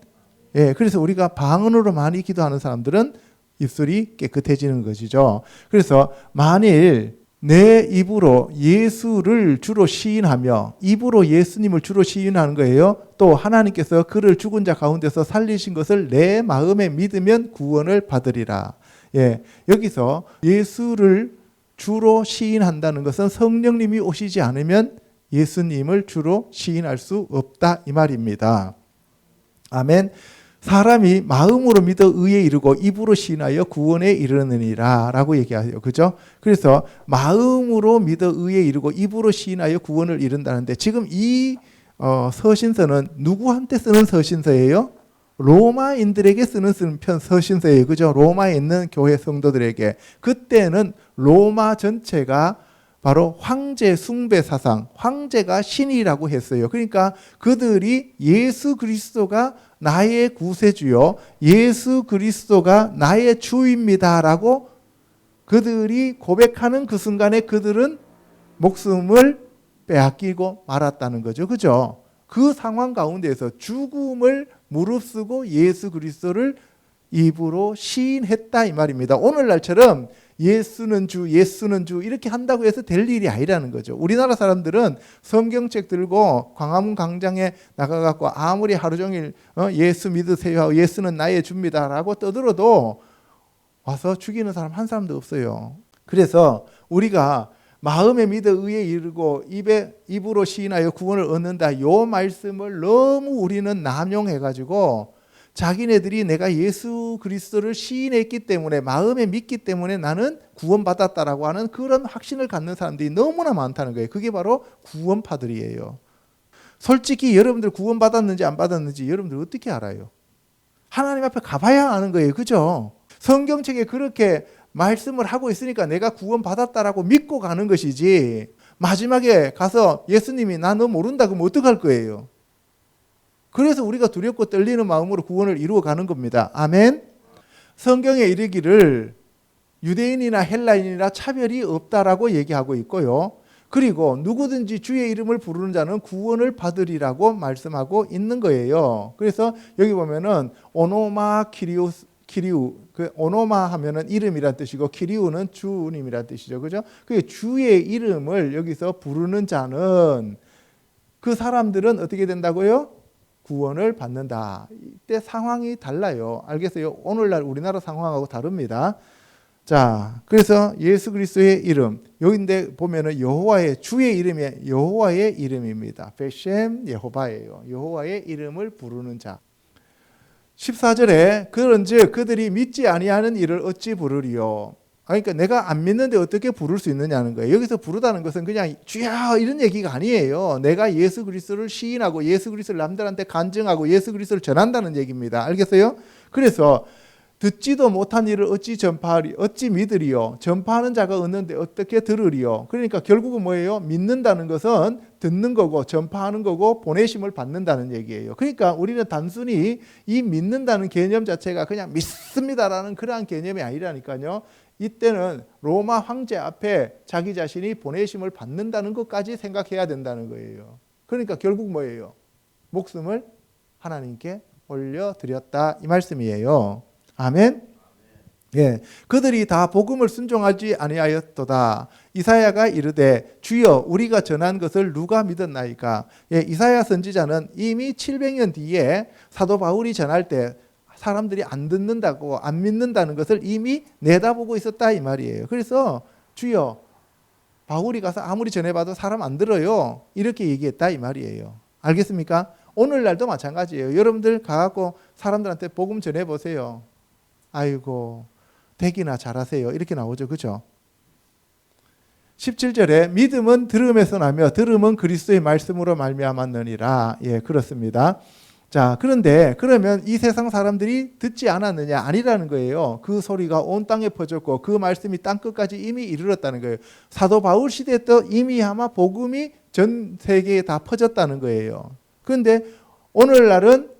예, 그래서 우리가 방언으로 많이 기도하는 사람들은 입술이 깨끗해지는 것이죠. 그래서 만일 내 입으로 예수를 주로 시인하며 입으로 예수님을 주로 시인하는 거예요. 또 하나님께서 그를 죽은 자 가운데서 살리신 것을 내 마음에 믿으면 구원을 받으리라. 예, 여기서 예수를 주로 시인한다는 것은 성령님이 오시지 않으면 예수님을 주로 시인할 수 없다 이 말입니다. 아멘. 사람이 마음으로 믿어 의에 이르고 입으로 시인하여 구원에 이르느니라 라고 얘기해요. 그죠? 그래서 마음으로 믿어 의에 이르고 입으로 시인하여 구원을 이룬다는데 지금 이 서신서는 누구한테 쓰는 서신서예요? 로마인들에게 쓰는 서신서예요. 그죠? 로마에 있는 교회 성도들에게. 그때는 로마 전체가 바로 황제 숭배 사상, 황제가 신이라고 했어요. 그러니까 그들이 예수 그리스도가 나의 구세주요, 예수 그리스도가 나의 주입니다라고 그들이 고백하는 그 순간에 그들은 목숨을 빼앗기고 말았다는 거죠. 그죠? 그 상황 가운데에서 죽음을 무릅쓰고 예수 그리스도를 입으로 시인했다 이 말입니다. 오늘날처럼 예수는 주, 예수는 주 이렇게 한다고 해서 될 일이 아니라는 거죠. 우리나라 사람들은 성경책 들고 광화문 광장에 나가갖고 아무리 하루 종일 예수 믿으세요, 예수는 나의 주입니다라고 떠들어도 와서 죽이는 사람 한 사람도 없어요. 그래서 우리가 마음에 믿어 의에 이르고 입으로 시인하여 구원을 얻는다 이 말씀을 너무 우리는 남용해가지고 자기네들이 내가 예수 그리스도를 시인했기 때문에 마음에 믿기 때문에 나는 구원받았다라고 하는 그런 확신을 갖는 사람들이 너무나 많다는 거예요. 그게 바로 구원파들이에요. 솔직히 여러분들 구원받았는지 안 받았는지 여러분들 어떻게 알아요? 하나님 앞에 가봐야 아는 거예요. 그죠? 성경책에 그렇게 말씀을 하고 있으니까 내가 구원받았다라고 믿고 가는 것이지 마지막에 가서 예수님이 나 너 모른다 그러면 어떡할 거예요? 그래서 우리가 두렵고 떨리는 마음으로 구원을 이루어 가는 겁니다. 아멘. 성경에 이르기를 유대인이나 헬라인이나 차별이 없다라고 얘기하고 있고요. 그리고 누구든지 주의 이름을 부르는 자는 구원을 받으리라고 말씀하고 있는 거예요. 그래서 여기 보면은 오노마 키리우, 그 오노마 하면은 이름이란 뜻이고 키리우는 주님이란 뜻이죠. 그죠? 그 주의 이름을 여기서 부르는 자는 그 사람들은 어떻게 된다고요? 구원을 받는다. 이때 상황이 달라요. 알겠어요? 오늘날 우리나라 상황하고 다릅니다. 자, 그래서 예수 그리스도의 이름 여기인데 보면은 여호와의 주의 이름이 여호와의 이름입니다. 베셴 여호바예요. 여호와의 이름을 부르는 자. 14절에 그런즉 그들이 믿지 아니하는 이를 어찌 부르리요? 그러니까 내가 안 믿는데 어떻게 부를 수 있느냐는 거예요. 여기서 부르다는 것은 그냥 주야 이런 얘기가 아니에요. 내가 예수 그리스도를 시인하고 예수 그리스도를 남들한테 간증하고 예수 그리스도를 전한다는 얘기입니다. 알겠어요? 그래서 듣지도 못한 일을 어찌 전파하리 어찌 믿으리요? 전파하는 자가 없는데 어떻게 들으리요? 그러니까 결국은 뭐예요? 믿는다는 것은 듣는 거고 전파하는 거고 보내심을 받는다는 얘기예요. 그러니까 우리는 단순히 이 믿는다는 개념 자체가 그냥 믿습니다라는 그러한 개념이 아니라니까요. 이때는 로마 황제 앞에 자기 자신이 보내심을 받는다는 것까지 생각해야 된다는 거예요. 그러니까 결국 뭐예요? 목숨을 하나님께 올려드렸다 이 말씀이에요. 아멘. 예, 그들이 다 복음을 순종하지 아니하였도다. 이사야가 이르되 주여 우리가 전한 것을 누가 믿었나이까. 예, 이사야 선지자는 이미 700년 뒤에 사도 바울이 전할 때 사람들이 안 듣는다고 안 믿는다는 것을 이미 내다보고 있었다 이 말이에요. 그래서 주여 바울이 가서 아무리 전해봐도 사람 안 들어요. 이렇게 얘기했다 이 말이에요. 알겠습니까? 오늘날도 마찬가지예요. 여러분들 가갖고 사람들한테 복음 전해보세요. 아이고 되기나 잘하세요. 이렇게 나오죠. 그죠? 17절에 믿음은 들음에서 나며 들음은 그리스도의 말씀으로 말미암았느니라. 예, 그렇습니다. 자, 그런데 그러면 이 세상 사람들이 듣지 않았느냐? 아니라는 거예요. 그 소리가 온 땅에 퍼졌고 그 말씀이 땅끝까지 이미 이르렀다는 거예요. 사도 바울 시대 때 이미 아마 복음이 전 세계에 다 퍼졌다는 거예요. 그런데 오늘날은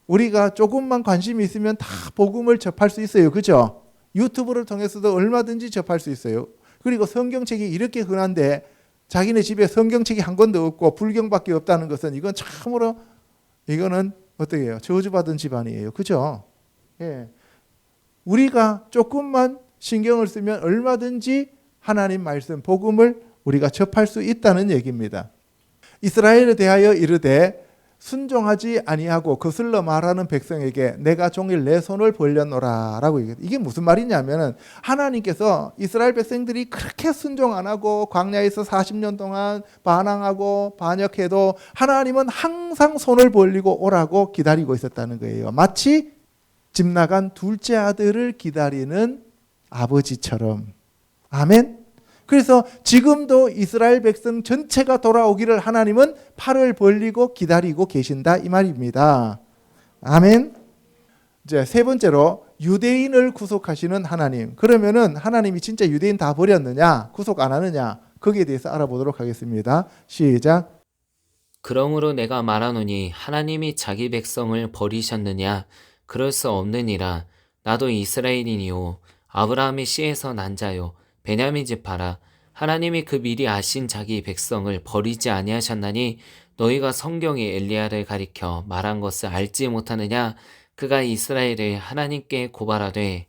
우리가 조금만 관심이 있으면 다 복음을 접할 수 있어요. 그죠? 유튜브를 통해서도 얼마든지 접할 수 있어요. 그리고 성경책이 이렇게 흔한데 자기네 집에 성경책이 한 권도 없고 불경밖에 없다는 것은 이건 참으로 이거는 어떻게 해요? 저주받은 집안이에요. 그죠? 예. 우리가 조금만 신경을 쓰면 얼마든지 하나님 말씀 복음을 우리가 접할 수 있다는 얘기입니다. 이스라엘에 대하여 이르되 순종하지 아니하고 거슬러 말하는 백성에게 내가 종일 내 손을 벌려노라 라고 얘기해요. 이게 무슨 말이냐면은 하나님께서 이스라엘 백성들이 그렇게 순종 안 하고 광야에서 40년 동안 반항하고 반역해도 하나님은 항상 손을 벌리고 오라고 기다리고 있었다는 거예요. 마치 집 나간 둘째 아들을 기다리는 아버지처럼. 아멘. 그래서 지금도 이스라엘 백성 전체가 돌아오기를 하나님은 팔을 벌리고 기다리고 계신다 이 말입니다. 아멘. 이제 세 번째로 유대인을 구속하시는 하나님. 그러면은 하나님이 진짜 유대인 다 버렸느냐, 구속 안 하느냐, 거기에 대해서 알아보도록 하겠습니다. 시작. 그러므로 내가 말하노니 하나님이 자기 백성을 버리셨느냐? 그럴 수 없느니라. 나도 이스라엘이니요 아브라함의 씨에서 난 자요 베냐민 지파라. 하나님이 그 미리 아신 자기 백성을 버리지 아니하셨나니 너희가 성경이 엘리야를 가리켜 말한 것을 알지 못하느냐? 그가 이스라엘을 하나님께 고발하되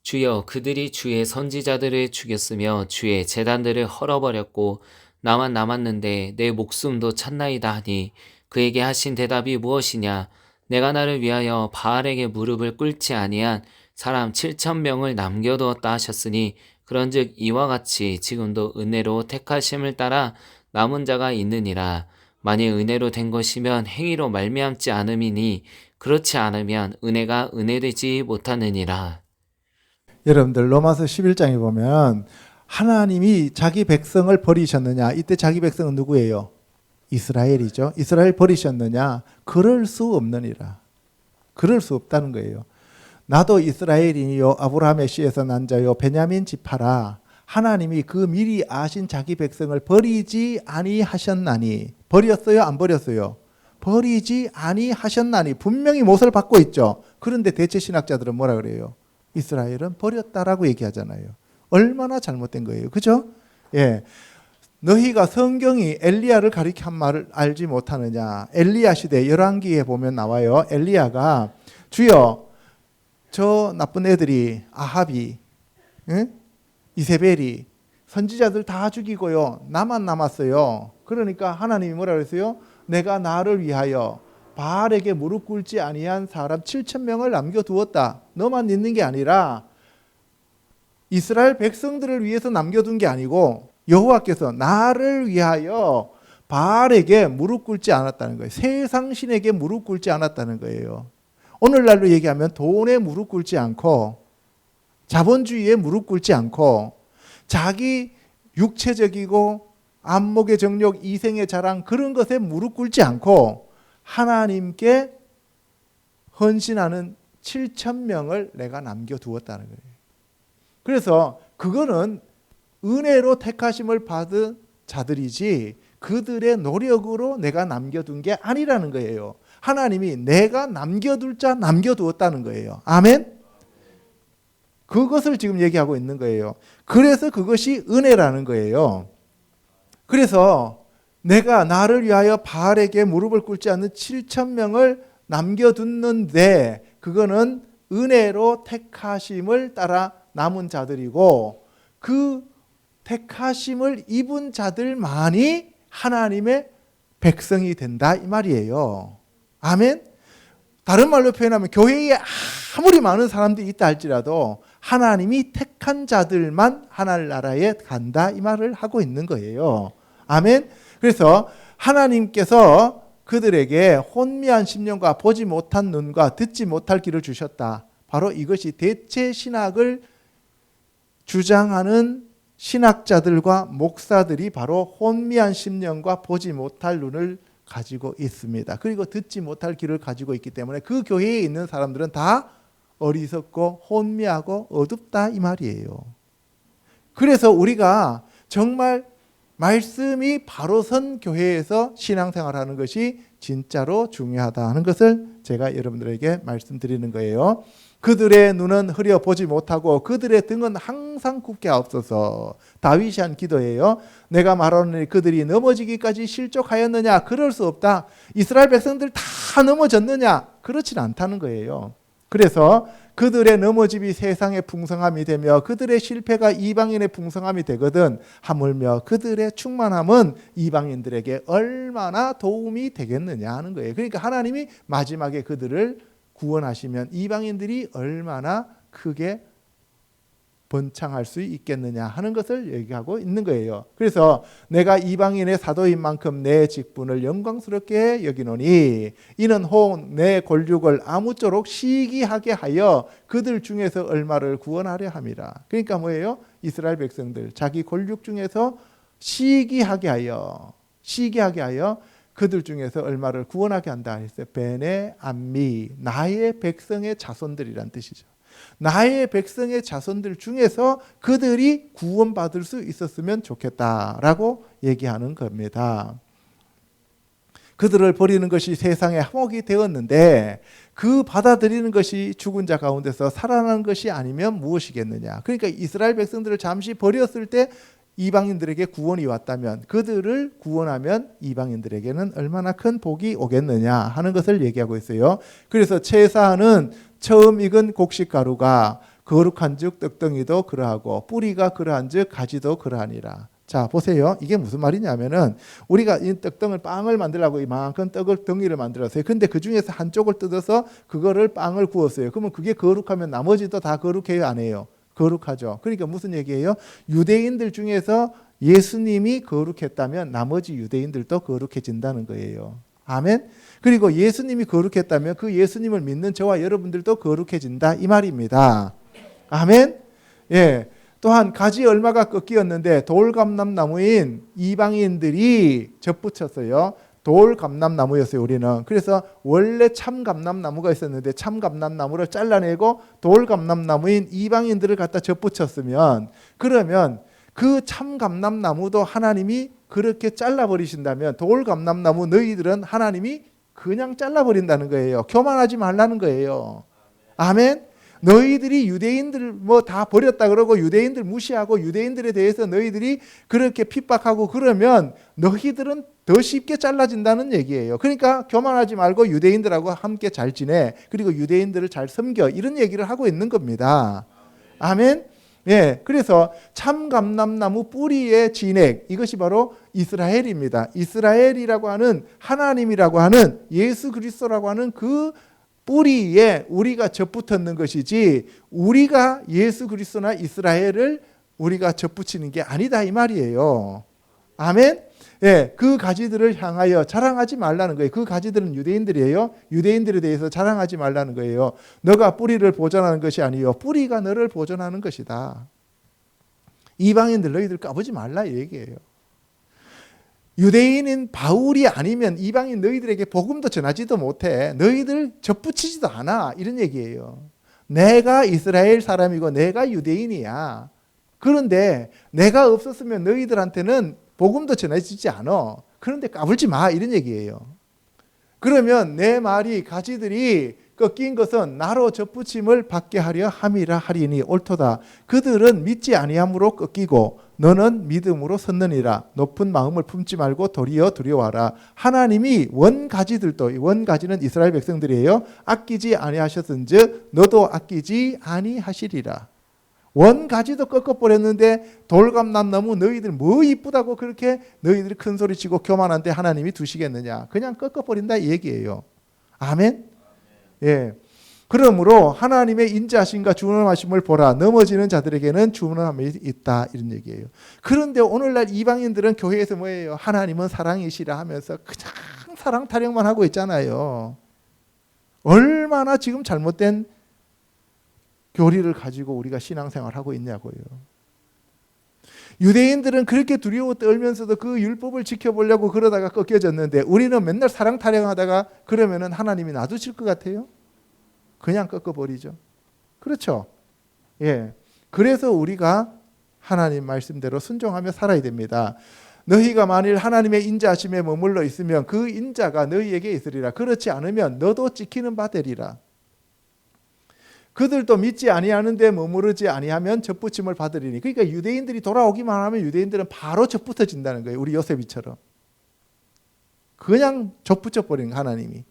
주여 그들이 주의 선지자들을 죽였으며 주의 제단들을 헐어버렸고 나만 남았는데 내 목숨도 찼나이다 하니 그에게 하신 대답이 무엇이냐? 내가 나를 위하여 바알에게 무릎을 꿇지 아니한 사람 7,000명을 남겨두었다 하셨으니 그런즉 이와 같이 지금도 은혜로 택하심을 따라 남은 자가 있느니라. 만일 은혜로 된 것이면 행위로 말미암지 않음이니 그렇지 않으면 은혜가 은혜되지 못하느니라. 여러분들 로마서 11장에 보면 하나님이 자기 백성을 버리셨느냐? 이때 자기 백성은 누구예요? 이스라엘이죠. 이스라엘 버리셨느냐? 그럴 수 없느니라. 그럴 수 없다는 거예요. 나도 이스라엘이요 아브라함의 씨에서 난 자요 베냐민 지파라. 하나님이 그 미리 아신 자기 백성을 버리지 아니하셨나니. 버렸어요? 안 버렸어요? 버리지 아니하셨나니. 분명히 못을 받고 있죠. 그런데 대체 신학자들은 뭐라 그래요? 이스라엘은 버렸다라고 얘기하잖아요. 얼마나 잘못된 거예요. 그죠? 예. 너희가 성경이 엘리야를 가리켜 한 말을 알지 못하느냐. 엘리야 시대 열왕기에 보면 나와요. 엘리야가 주여 저 나쁜 애들이 아합이 이세벨이 선지자들 다 죽이고요. 나만 남았어요. 그러니까 하나님이 뭐라 그랬어요? 내가 나를 위하여 바알에게 무릎 꿇지 아니한 사람 7,000명을 남겨두었다. 너만 있는 게 아니라 이스라엘 백성들을 위해서 남겨둔 게 아니고 여호와께서 나를 위하여 바알에게 무릎 꿇지 않았다는 거예요. 세상 신에게 무릎 꿇지 않았다는 거예요. 오늘날로 얘기하면 돈에 무릎 꿇지 않고 자본주의에 무릎 꿇지 않고 자기 육체적이고 안목의 정력, 이생의 자랑 그런 것에 무릎 꿇지 않고 하나님께 헌신하는 7,000명을 내가 남겨두었다는 거예요. 그래서 그거는 은혜로 택하심을 받은 자들이지 그들의 노력으로 내가 남겨둔 게 아니라는 거예요. 하나님이 내가 남겨둘 자 남겨두었다는 거예요. 아멘? 그것을 지금 얘기하고 있는 거예요. 그래서 그것이 은혜라는 거예요. 그래서 내가 나를 위하여 바알에게 무릎을 꿇지 않는 7,000명을 남겨뒀는데 그거는 은혜로 택하심을 따라 남은 자들이고 그 택하심을 입은 자들만이 하나님의 백성이 된다 이 말이에요. 아멘. 다른 말로 표현하면 교회에 아무리 많은 사람들이 있다 할지라도 하나님이 택한 자들만 하늘나라에 간다 이 말을 하고 있는 거예요. 아멘. 그래서 하나님께서 그들에게 혼미한 심령과 보지 못한 눈과 듣지 못할 귀를 주셨다. 바로 이것이 대체 신학을 주장하는 신학자들과 목사들이 바로 혼미한 심령과 보지 못할 눈을 가지고 있습니다. 그리고 듣지 못할 귀를 가지고 있기 때문에 그 교회에 있는 사람들은 다 어리석고 혼미하고 어둡다 이 말이에요. 그래서 우리가 정말 말씀이 바로 선 교회에서 신앙생활하는 것이 진짜로 중요하다 하는 것을 제가 여러분들에게 말씀드리는 거예요. 그들의 눈은 흐려 보지 못하고 그들의 등은 항상 굽게 하옵소서. 다윗이 한 기도예요. 내가 말하노니 그들이 넘어지기까지 실족하였느냐? 그럴 수 없다. 이스라엘 백성들 다 넘어졌느냐? 그렇지는 않다는 거예요. 그래서 그들의 넘어짐이 세상의 풍성함이 되며 그들의 실패가 이방인의 풍성함이 되거든 하물며 그들의 충만함은 이방인들에게 얼마나 도움이 되겠느냐 하는 거예요. 그러니까 하나님이 마지막에 그들을 구원하시면 이방인들이 얼마나 크게 번창할 수 있겠느냐 하는 것을 얘기하고 있는 거예요. 그래서 내가 이방인의 사도인 만큼 내 직분을 영광스럽게 여기노니 이는 혹 내 권력을 아무쪼록 시기하게 하여 그들 중에서 얼마를 구원하려 함이라. 그러니까 뭐예요? 이스라엘 백성들 자기 권력 중에서 시기하게 하여 그들 중에서 얼마를 구원하게 한다 했어요. 베네 암미 나의 백성의 자손들이란 뜻이죠. 나의 백성의 자손들 중에서 그들이 구원받을 수 있었으면 좋겠다라고 얘기하는 겁니다. 그들을 버리는 것이 세상의 화목이 되었는데 그 받아들이는 것이 죽은 자 가운데서 살아나는 것이 아니면 무엇이겠느냐. 그러니까 이스라엘 백성들을 잠시 버렸을 때 이방인들에게 구원이 왔다면 그들을 구원하면 이방인들에게는 얼마나 큰 복이 오겠느냐 하는 것을 얘기하고 있어요. 그래서 채사는 처음 익은 곡식가루가 거룩한즉 떡덩이도 그러하고 뿌리가 그러한즉 가지도 그러하니라. 자 보세요. 이게 무슨 말이냐면은 우리가 이 떡덩을 빵을 만들려고 이만큼 떡을 덩이를 만들었어요. 근데 그 중에서 한쪽을 뜯어서 그거를 빵을 구웠어요. 그러면 그게 거룩하면 나머지도 다 거룩해요, 안 해요? 거룩하죠. 그러니까 무슨 얘기예요? 유대인들 중에서 예수님이 거룩했다면 나머지 유대인들도 거룩해진다는 거예요. 아멘. 그리고 예수님이 거룩했다면 그 예수님을 믿는 저와 여러분들도 거룩해진다 이 말입니다. 아멘. 예. 또한 가지 얼마가 꺾이었는데 돌감람나무인 이방인들이 접붙였어요. 돌감람나무였어요. 우리는. 그래서 원래 참감람나무가 있었는데 참감람나무를 잘라내고 돌감람나무인 이방인들을 갖다 접붙였으면 그러면 그 참감람나무도 하나님이 그렇게 잘라버리신다면 돌감람나무 너희들은 하나님이 그냥 잘라버린다는 거예요. 교만하지 말라는 거예요. 아멘. 너희들이 유대인들 뭐 다 버렸다 그러고 유대인들 무시하고 유대인들에 대해서 너희들이 그렇게 핍박하고 그러면 너희들은 더 쉽게 잘라진다는 얘기예요. 그러니까 교만하지 말고 유대인들하고 함께 잘 지내. 그리고 유대인들을 잘 섬겨. 이런 얘기를 하고 있는 겁니다. 아멘. 예, 그래서 참감람나무 뿌리의 진액 이것이 바로 이스라엘입니다. 이스라엘이라고 하는 하나님이라고 하는 예수 그리스도라고 하는 그 뿌리에 우리가 접붙었는 것이지 우리가 예수 그리스도나 이스라엘을 우리가 접붙이는 게 아니다 이 말이에요. 아멘. 예, 그 가지들을 향하여 자랑하지 말라는 거예요. 그 가지들은 유대인들이에요. 유대인들에 대해서 자랑하지 말라는 거예요. 너가 뿌리를 보존하는 것이 아니요 뿌리가 너를 보존하는 것이다. 이방인들 너희들 까부지 말라 이 얘기예요. 유대인인 바울이 아니면 이방인 너희들에게 복음도 전하지도 못해. 너희들 접붙이지도 않아. 이런 얘기예요. 내가 이스라엘 사람이고 내가 유대인이야. 그런데 내가 없었으면 너희들한테는 복음도 전해지지 않아. 그런데 까불지 마. 이런 얘기예요. 그러면 내 말이 가지들이 꺾인 것은 나로 접붙임을 받게 하려 함이라 하리니 옳도다. 그들은 믿지 아니함으로 꺾이고 너는 믿음으로 섰느니라. 높은 마음을 품지 말고 도리어 두려워하라. 하나님이 원가지들도 원가지는 이스라엘 백성들이에요. 아끼지 아니하셨은즉 너도 아끼지 아니하시리라. 원가지도 꺾어버렸는데 돌감람나무 너희들 뭐 이쁘다고 그렇게 너희들이 큰 소리치고 교만한데 하나님이 두시겠느냐. 그냥 꺾어버린다 이 얘기예요. 아멘. 예. 그러므로 하나님의 인자하심과 준엄하심을 보라. 넘어지는 자들에게는 준엄함이 있다. 이런 얘기예요. 그런데 오늘날 이방인들은 교회에서 뭐예요? 하나님은 사랑이시라 하면서 그냥 사랑 타령만 하고 있잖아요. 얼마나 지금 잘못된 교리를 가지고 우리가 신앙생활하고 있냐고요. 유대인들은 그렇게 두려워 떨면서도 그 율법을 지켜보려고 그러다가 꺾여졌는데 우리는 맨날 사랑 타령하다가 그러면은 하나님이 놔두실 것 같아요? 그냥 꺾어버리죠. 그렇죠? 예. 그래서 우리가 하나님 말씀대로 순종하며 살아야 됩니다. 너희가 만일 하나님의 인자하심에 머물러 있으면 그 인자가 너희에게 있으리라. 그렇지 않으면 너도 찍히는 바 되리라. 그들도 믿지 아니하는데 머무르지 아니하면 접붙임을 받으리니. 그러니까 유대인들이 돌아오기만 하면 유대인들은 바로 접붙어진다는 거예요. 우리 요셉이처럼. 그냥 접붙여 버리는 하나님이.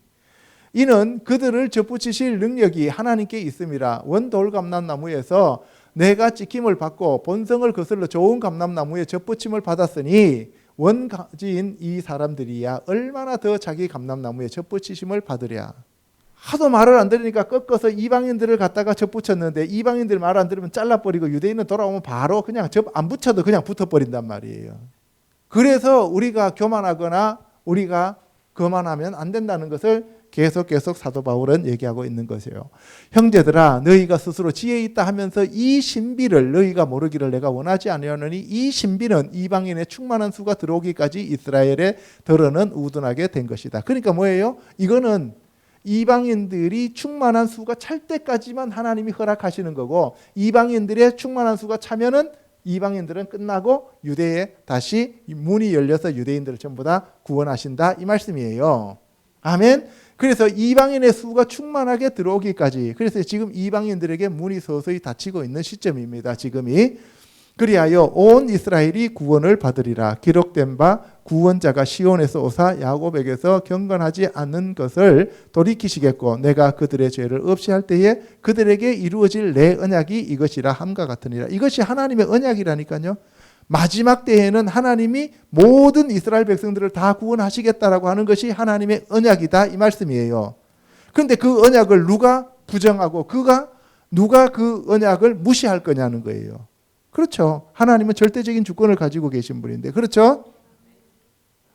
이는 그들을 접붙이실 능력이 하나님께 있음이라. 원돌 감람나무에서 내가 찍힘을 받고 본성을 거슬러 좋은 감람나무에 접붙임을 받았으니 원가지인 이 사람들이야 얼마나 더 자기 감람나무에 접붙이심을 받으랴. 하도 말을 안 들으니까 꺾어서 이방인들을 갖다가 접붙였는데 이방인들 말 안 들으면 잘라버리고 유대인은 돌아오면 바로 그냥 안 붙여도 그냥 붙어버린단 말이에요. 그래서 우리가 교만하거나 우리가 거만하면 안 된다는 것을 계속 사도 바울은 얘기하고 있는 것이에요. 형제들아 너희가 스스로 지혜 있다 하면서 이 신비를 너희가 모르기를 내가 원하지 아니하노니 이 신비는 이방인의 충만한 수가 들어오기까지 이스라엘에 더러는 우둔하게 된 것이다. 그러니까 뭐예요? 이거는 이방인들이 충만한 수가 찰 때까지만 하나님이 허락하시는 거고 이방인들의 충만한 수가 차면은 이방인들은 끝나고 유대에 다시 문이 열려서 유대인들을 전부 다 구원하신다 이 말씀이에요. 아멘. 그래서 이방인의 수가 충만하게 들어오기까지 그래서 지금 이방인들에게 문이 서서히 닫히고 있는 시점입니다. 지금이. 그리하여 온 이스라엘이 구원을 받으리라. 기록된 바 구원자가 시온에서 오사 야곱에게서 경건하지 않는 것을 돌이키시겠고 내가 그들의 죄를 없이 할 때에 그들에게 이루어질 내 언약이 이것이라 함과 같으니라. 이것이 하나님의 언약이라니까요. 마지막 때에는 하나님이 모든 이스라엘 백성들을 다 구원하시겠다라고 하는 것이 하나님의 언약이다 이 말씀이에요. 그런데 그 언약을 누가 부정하고 누가 그 언약을 무시할 거냐는 거예요. 그렇죠. 하나님은 절대적인 주권을 가지고 계신 분인데 그렇죠.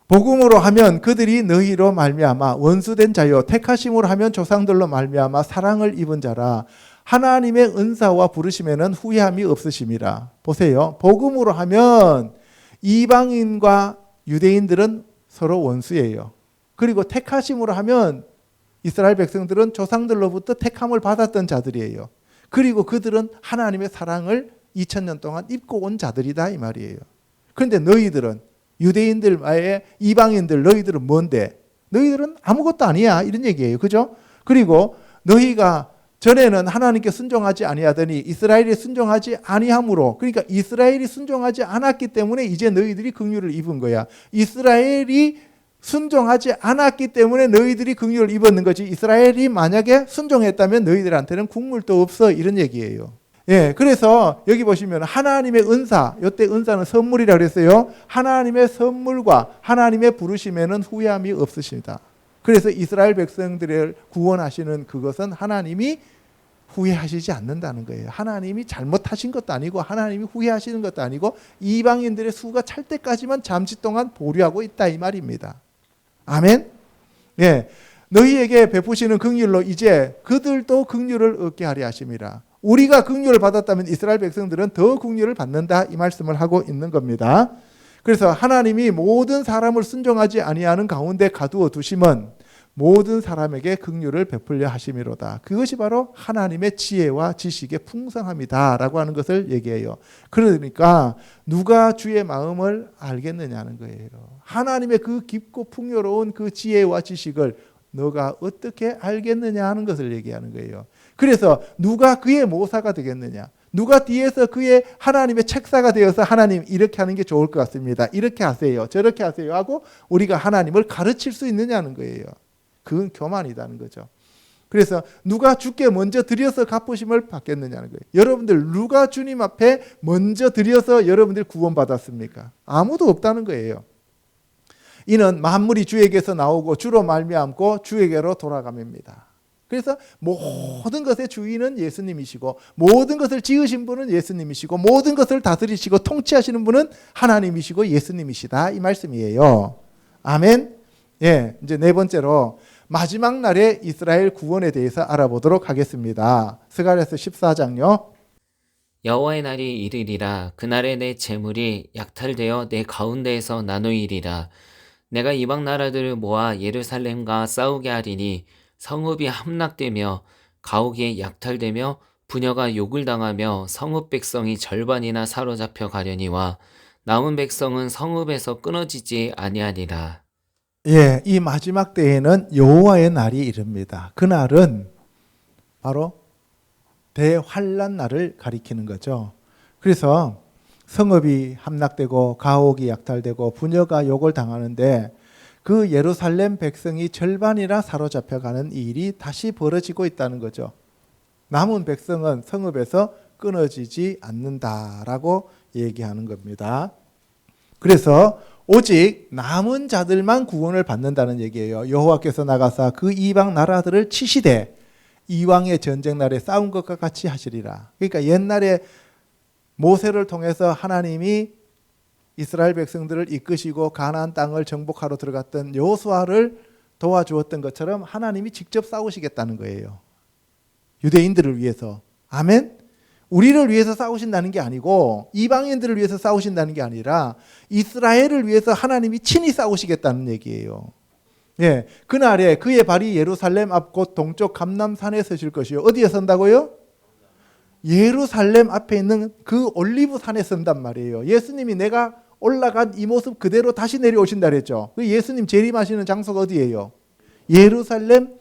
복음으로 하면 그들이 너희로 말미암아 원수된 자요 택하심으로 하면 조상들로 말미암아 사랑을 입은 자라. 하나님의 은사와 부르심에는 후회함이 없으심이라. 보세요. 복음으로 하면 이방인과 유대인들은 서로 원수예요. 그리고 택하심으로 하면 이스라엘 백성들은 조상들로부터 택함을 받았던 자들이에요. 그리고 그들은 하나님의 사랑을 2000년 동안 입고 온 자들이다 이 말이에요. 그런데 너희들은 유대인들과의 이방인들 너희들은 뭔데? 너희들은 아무것도 아니야 이런 얘기예요. 그죠? 그리고 너희가 전에는 하나님께 순종하지 아니하더니 이스라엘이 순종하지 아니함으로 그러니까 이스라엘이 순종하지 않았기 때문에 이제 너희들이 긍휼을 입은 거야. 이스라엘이 순종하지 않았기 때문에 너희들이 긍휼을 입었는 거지. 이스라엘이 만약에 순종했다면 너희들한테는 국물도 없어 이런 얘기예요. 예, 그래서 여기 보시면 하나님의 은사, 이때 은사는 선물이라고 그랬어요. 하나님의 선물과 하나님의 부르심에는 후회함이 없으십니다. 그래서 이스라엘 백성들을 구원하시는 그것은 하나님이 후회하시지 않는다는 거예요. 하나님이 잘못하신 것도 아니고 하나님이 후회하시는 것도 아니고 이방인들의 수가 찰 때까지만 잠시 동안 보류하고 있다 이 말입니다. 아멘. 예, 너희에게 베푸시는 긍휼로 이제 그들도 긍휼을 얻게 하려 하심이라. 우리가 긍휼을 받았다면 이스라엘 백성들은 더 긍휼을 받는다 이 말씀을 하고 있는 겁니다. 그래서 하나님이 모든 사람을 순종하지 아니하는 가운데 가두어 두심은 모든 사람에게 긍휼을 베풀려 하심이로다. 그것이 바로 하나님의 지혜와 지식의 풍성함이다라고 하는 것을 얘기해요. 그러니까 누가 주의 마음을 알겠느냐는 거예요. 하나님의 그 깊고 풍요로운 그 지혜와 지식을 너가 어떻게 알겠느냐 하는 것을 얘기하는 거예요. 그래서 누가 그의 모사가 되겠느냐? 누가 뒤에서 그의 하나님의 책사가 되어서 하나님 이렇게 하는 게 좋을 것 같습니다. 이렇게 하세요. 저렇게 하세요 하고 우리가 하나님을 가르칠 수 있느냐는 거예요. 그건 교만이라는 거죠. 그래서 누가 주께 먼저 드려서 갚으심을 받겠느냐는 거예요. 여러분들 누가 주님 앞에 먼저 드려서 여러분들 구원받았습니까? 아무도 없다는 거예요. 이는 만물이 주에게서 나오고 주로 말미암고 주에게로 돌아감입니다. 그래서 모든 것의 주인은 예수님이시고 모든 것을 지으신 분은 예수님이시고 모든 것을 다스리시고 통치하시는 분은 하나님이시고 예수님이시다 이 말씀이에요. 아멘. 예, 이제 네 번째로 마지막 날의 이스라엘 구원에 대해서 알아보도록 하겠습니다. 스가랴서 14장요. 여호와의 날이 이르리라. 그날에 내 재물이 약탈되어 내 가운데에서 나누이리라. 내가 이방 나라들을 모아 예루살렘과 싸우게 하리니 성읍이 함락되며 가옥이 약탈되며 부녀가 욕을 당하며 성읍 백성이 절반이나 사로잡혀 가려니와 남은 백성은 성읍에서 끊어지지 아니하리라. 예, 이 마지막 때에는 여호와의 날이 이릅니다. 그날은 바로 대환란 날을 가리키는 거죠. 그래서 성읍이 함락되고 가옥이 약탈되고 부녀가 욕을 당하는데 그 예루살렘 백성이 절반이나 사로잡혀가는 일이 다시 벌어지고 있다는 거죠. 남은 백성은 성읍에서 끊어지지 않는다라고 얘기하는 겁니다. 그래서 오직 남은 자들만 구원을 받는다는 얘기예요. 여호와께서 나가사 그 이방 나라들을 치시되 이왕의 전쟁 날에 싸운 것과 같이 하시리라. 그러니까 옛날에 모세를 통해서 하나님이 이스라엘 백성들을 이끄시고 가나안 땅을 정복하러 들어갔던 여호수아를 도와주었던 것처럼 하나님이 직접 싸우시겠다는 거예요. 유대인들을 위해서. 아멘. 우리를 위해서 싸우신다는 게 아니고 이방인들을 위해서 싸우신다는 게 아니라 이스라엘을 위해서 하나님이 친히 싸우시겠다는 얘기예요. 예, 그날에 그의 발이 예루살렘 앞 곧 동쪽 감람산에 서실 것이요. 어디에 선다고요? 예루살렘 앞에 있는 그 올리브 산에 선단 말이에요. 예수님이 내가 올라간 이 모습 그대로 다시 내려오신다 그랬죠. 그 예수님 재림하시는 장소가 어디예요? 예루살렘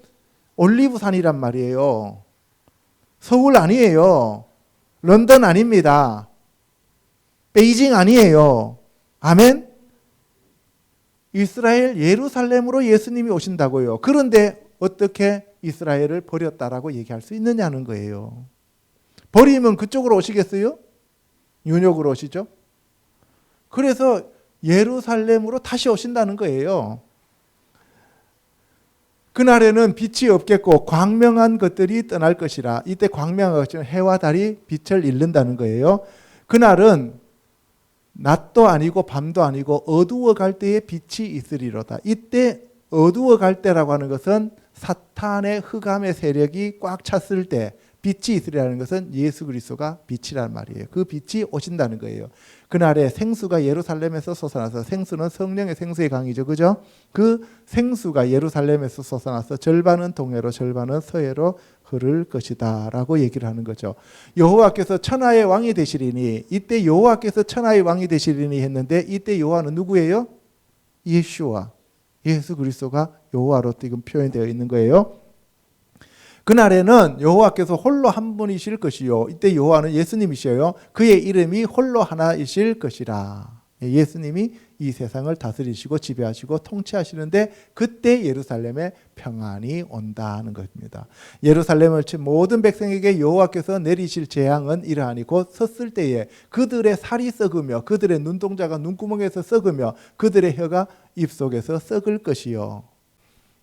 올리브 산이란 말이에요. 서울 아니에요. 런던 아닙니다. 베이징 아니에요. 아멘? 이스라엘 예루살렘으로 예수님이 오신다고요. 그런데 어떻게 이스라엘을 버렸다라고 얘기할 수 있느냐는 거예요. 버리면 그쪽으로 오시겠어요? 윤역으로 오시죠? 그래서 예루살렘으로 다시 오신다는 거예요. 그날에는 빛이 없겠고 광명한 것들이 떠날 것이라. 이때 광명한 것은 해와 달이 빛을 잃는다는 거예요. 그날은 낮도 아니고 밤도 아니고 어두워 갈 때에 빛이 있으리로다. 이때 어두워 갈 때라고 하는 것은 사탄의 흑암의 세력이 꽉 찼을 때 빛이 있으리라는 것은 예수 그리스도가 빛이란 말이에요. 그 빛이 오신다는 거예요. 그날에 생수가 예루살렘에서 솟아나서, 생수는 성령의 생수의 강이죠. 그죠? 그 생수가 예루살렘에서 솟아나서 절반은 동해로 절반은 서해로 흐를 것이다 라고 얘기를 하는 거죠. 여호와께서 천하의 왕이 되시리니, 이때 여호와께서 천하의 왕이 되시리니 했는데 이때 여호와는 누구예요? 예수와 예수 그리스도가 여호와로 지금 표현되어 있는 거예요. 그날에는 여호와께서 홀로 한 분이실 것이요. 이때 여호와는 예수님이셔요. 그의 이름이 홀로 하나이실 것이라. 예수님이 이 세상을 다스리시고 지배하시고 통치하시는데 그때 예루살렘에 평안이 온다는 것입니다. 예루살렘을 친 모든 백성에게 여호와께서 내리실 재앙은 이러하니 곧 섰을 때에 그들의 살이 썩으며 그들의 눈동자가 눈구멍에서 썩으며 그들의 혀가 입속에서 썩을 것이요.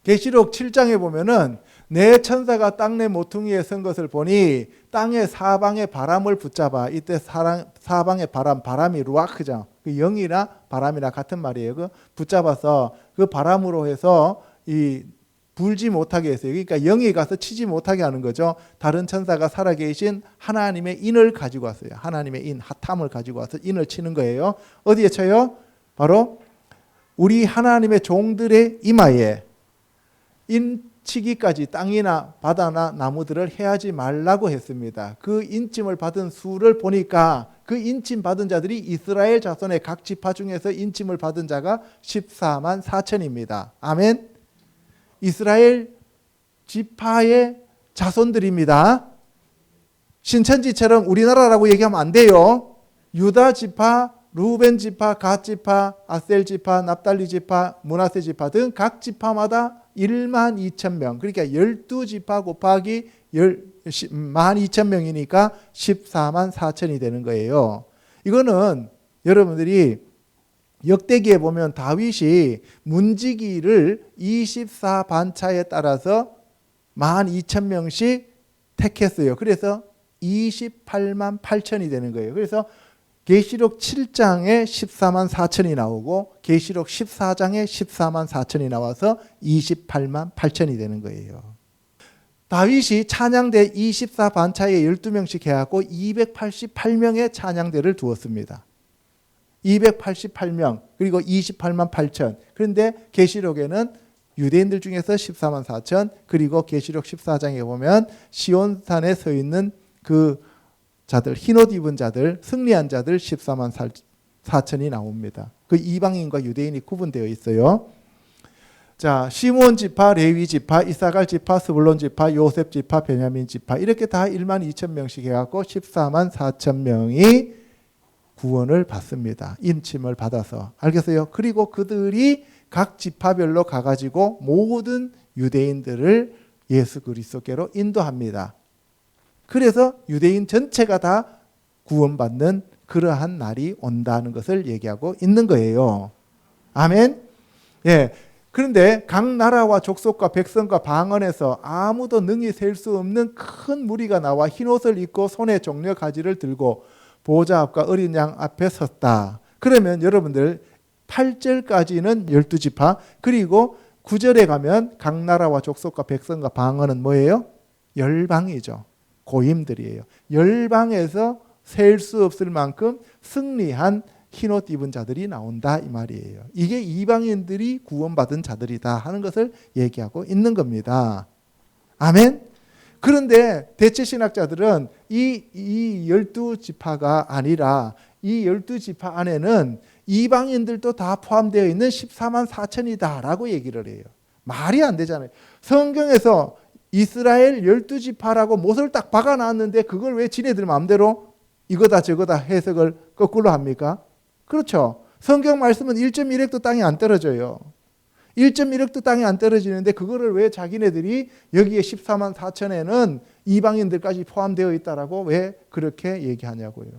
계시록 7장에 보면은 내 천사가 땅 내 모퉁이에 선 것을 보니 땅의 사방의 바람을 붙잡아. 이때 사방의 바람이 루아크죠. 그 영이나 바람이나 같은 말이에요. 그 붙잡아서 그 바람으로 해서 이 불지 못하게 했어요. 그러니까 영이 가서 치지 못하게 하는 거죠. 다른 천사가 살아계신 하나님의 인을 가지고 왔어요. 하나님의 인, 핫함을 가지고 와서 인을 치는 거예요. 어디에 쳐요? 바로 우리 하나님의 종들의 이마에 인치기까지 땅이나 바다나 나무들을 해하지 말라고 했습니다. 그 인침을 받은 수를 보니까 그 인침 받은 자들이 이스라엘 자손의 각 지파 중에서 인침을 받은 자가 14만 4천입니다. 아멘. 이스라엘 지파의 자손들입니다. 신천지처럼 우리나라라고 얘기하면 안 돼요. 유다 지파, 루벤 지파, 갓 지파, 아셀 지파, 납달리 지파, 므낫세 지파 등 각 지파마다 1만 2천 명. 그러니까 12지파 곱하기 12,000명이니까 14만 4천이 되는 거예요. 이거는 여러분들이 역대기에 보면 다윗이 문지기를 24반차에 따라서 12,000명씩 택했어요. 그래서 28만 8천이 되는 거예요. 그래서 계시록 7장에 14만 4천이 나오고 계시록 14장에 14만 4천이 나와서 28만 8천이 되는 거예요. 다윗이 찬양대 24반차에 12명씩 해갖고 288명의 찬양대를 두었습니다. 288명 그리고 28만 8천. 그런데 계시록에는 유대인들 중에서 14만 4천 그리고 계시록 14장에 보면 시온산에 서 있는 그 자들, 흰옷 입은 자들, 승리한 자들 14만 4천이 나옵니다. 그 이방인과 유대인이 구분되어 있어요. 자, 시므온 지파, 레위 지파, 이사갈 지파, 스불론 지파, 요셉 지파, 베냐민 지파 이렇게 다 1만 2천 명씩 해갖고 14만 4천 명이 구원을 받습니다. 인침을 받아서. 알겠어요? 그리고 그들이 각 지파별로 가가지고 모든 유대인들을 예수 그리스도께로 인도합니다. 그래서 유대인 전체가 다 구원받는 그러한 날이 온다는 것을 얘기하고 있는 거예요. 아멘. 예. 그런데 각 나라와 족속과 백성과 방언에서 아무도 능히 셀 수 없는 큰 무리가 나와 흰옷을 입고 손에 종려 가지를 들고 보좌 앞과 어린 양 앞에 섰다. 그러면 여러분들 8절까지는 12지파, 그리고 9절에 가면 각 나라와 족속과 백성과 방언은 뭐예요? 열방이죠. 고임들이에요. 열방에서 셀 수 없을 만큼 승리한 흰옷 입은 자들이 나온다 이 말이에요. 이게 이방인들이 구원받은 자들이다 하는 것을 얘기하고 있는 겁니다. 아멘. 그런데 대체 신학자들은 이 12지파가 아니라 이 12지파 안에는 이방인들도 다 포함되어 있는 14만 4천이다 라고 얘기를 해요. 말이 안 되잖아요. 성경에서 이스라엘 12지파라고 못을 딱 박아놨는데 그걸 왜 지네들 마음대로 이거다 저거다 해석을 거꾸로 합니까? 그렇죠. 성경 말씀은 1.1획도 땅에 안 떨어져요. 1.1획도 땅에 안 떨어지는데 그거를 왜 자기네들이 여기에 14만 4천에는 이방인들까지 포함되어 있다라고 왜 그렇게 얘기하냐고요.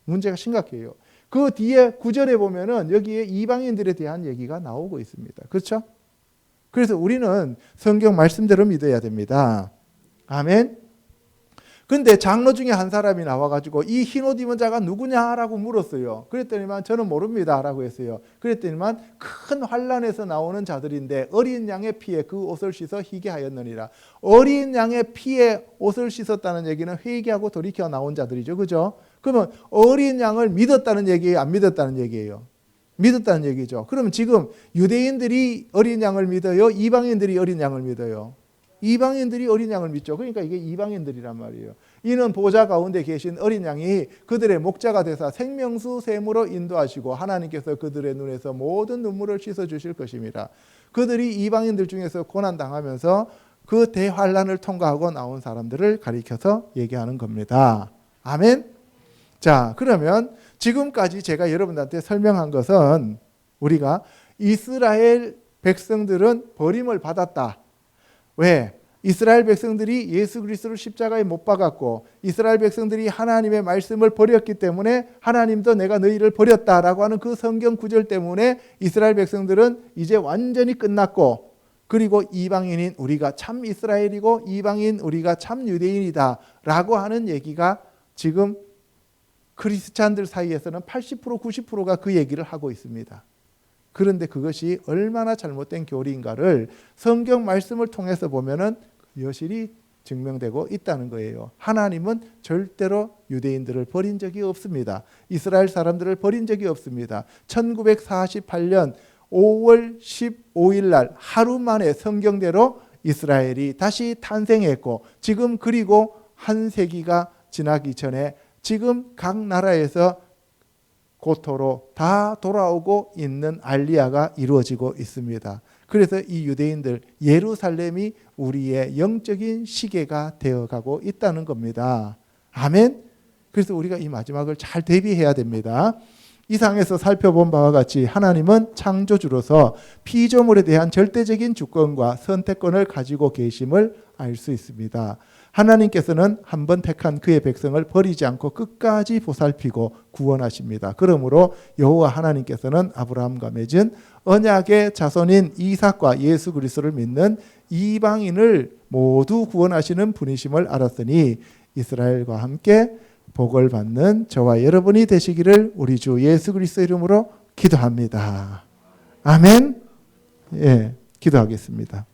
문제가 심각해요. 그 뒤에 9절에 보면은 여기에 이방인들에 대한 얘기가 나오고 있습니다. 그렇죠? 그래서 우리는 성경 말씀대로 믿어야 됩니다. 아멘. 근데 장로 중에 한 사람이 나와가지고 이 흰옷 입은 자가 누구냐라고 물었어요. 그랬더니만 저는 모릅니다라고 했어요. 그랬더니만 큰 환란에서 나오는 자들인데 어린 양의 피에 그 옷을 씻어 희게 하였느니라. 어린 양의 피에 옷을 씻었다는 얘기는 회개하고 돌이켜 나온 자들이죠. 그죠? 그러면 어린 양을 믿었다는 얘기예요? 안 믿었다는 얘기예요? 믿었다는 얘기죠. 그러면 지금 유대인들이 어린 양을 믿어요? 이방인들이 어린 양을 믿어요? 이방인들이 어린 양을 믿죠. 그러니까 이게 이방인들이란 말이에요. 이는 보좌 가운데 계신 어린 양이 그들의 목자가 되사 생명수 샘으로 인도하시고 하나님께서 그들의 눈에서 모든 눈물을 씻어주실 것입니다. 그들이 이방인들 중에서 고난당하면서 그 대환란을 통과하고 나온 사람들을 가리켜서 얘기하는 겁니다. 아멘. 자, 그러면 지금까지 제가 여러분들한테 설명한 것은 우리가 이스라엘 백성들은 버림을 받았다. 왜? 이스라엘 백성들이 예수 그리스도를 십자가에 못 박았고 이스라엘 백성들이 하나님의 말씀을 버렸기 때문에 하나님도 내가 너희를 버렸다라고 하는 그 성경 구절 때문에 이스라엘 백성들은 이제 완전히 끝났고, 그리고 이방인인 우리가 참 이스라엘이고 이방인 우리가 참 유대인이다 라고 하는 얘기가 지금 크리스찬들 사이에서는 80% 90%가 그 얘기를 하고 있습니다. 그런데 그것이 얼마나 잘못된 교리인가를 성경 말씀을 통해서 보면은 여실히 증명되고 있다는 거예요. 하나님은 절대로 유대인들을 버린 적이 없습니다. 이스라엘 사람들을 버린 적이 없습니다. 1948년 5월 15일 날 하루 만에 성경대로 이스라엘이 다시 탄생했고, 지금 그리고 한 세기가 지나기 전에 지금 각 나라에서 고토로 다 돌아오고 있는 알리야가 이루어지고 있습니다. 그래서 이 유대인들 예루살렘이 우리의 영적인 시계가 되어가고 있다는 겁니다. 아멘. 그래서 우리가 이 마지막을 잘 대비해야 됩니다. 이상에서 살펴본 바와 같이 하나님은 창조주로서 피조물에 대한 절대적인 주권과 선택권을 가지고 계심을 알 수 있습니다. 하나님께서는 한번 택한 그의 백성을 버리지 않고 끝까지 보살피고 구원하십니다. 그러므로 여호와 하나님께서는 아브라함과 맺은 언약의 자손인 이삭과 예수 그리스도를 믿는 이방인을 모두 구원하시는 분이심을 알았으니 이스라엘과 함께 복을 받는 저와 여러분이 되시기를 우리 주 예수 그리스도 이름으로 기도합니다. 아멘. 예, 기도하겠습니다.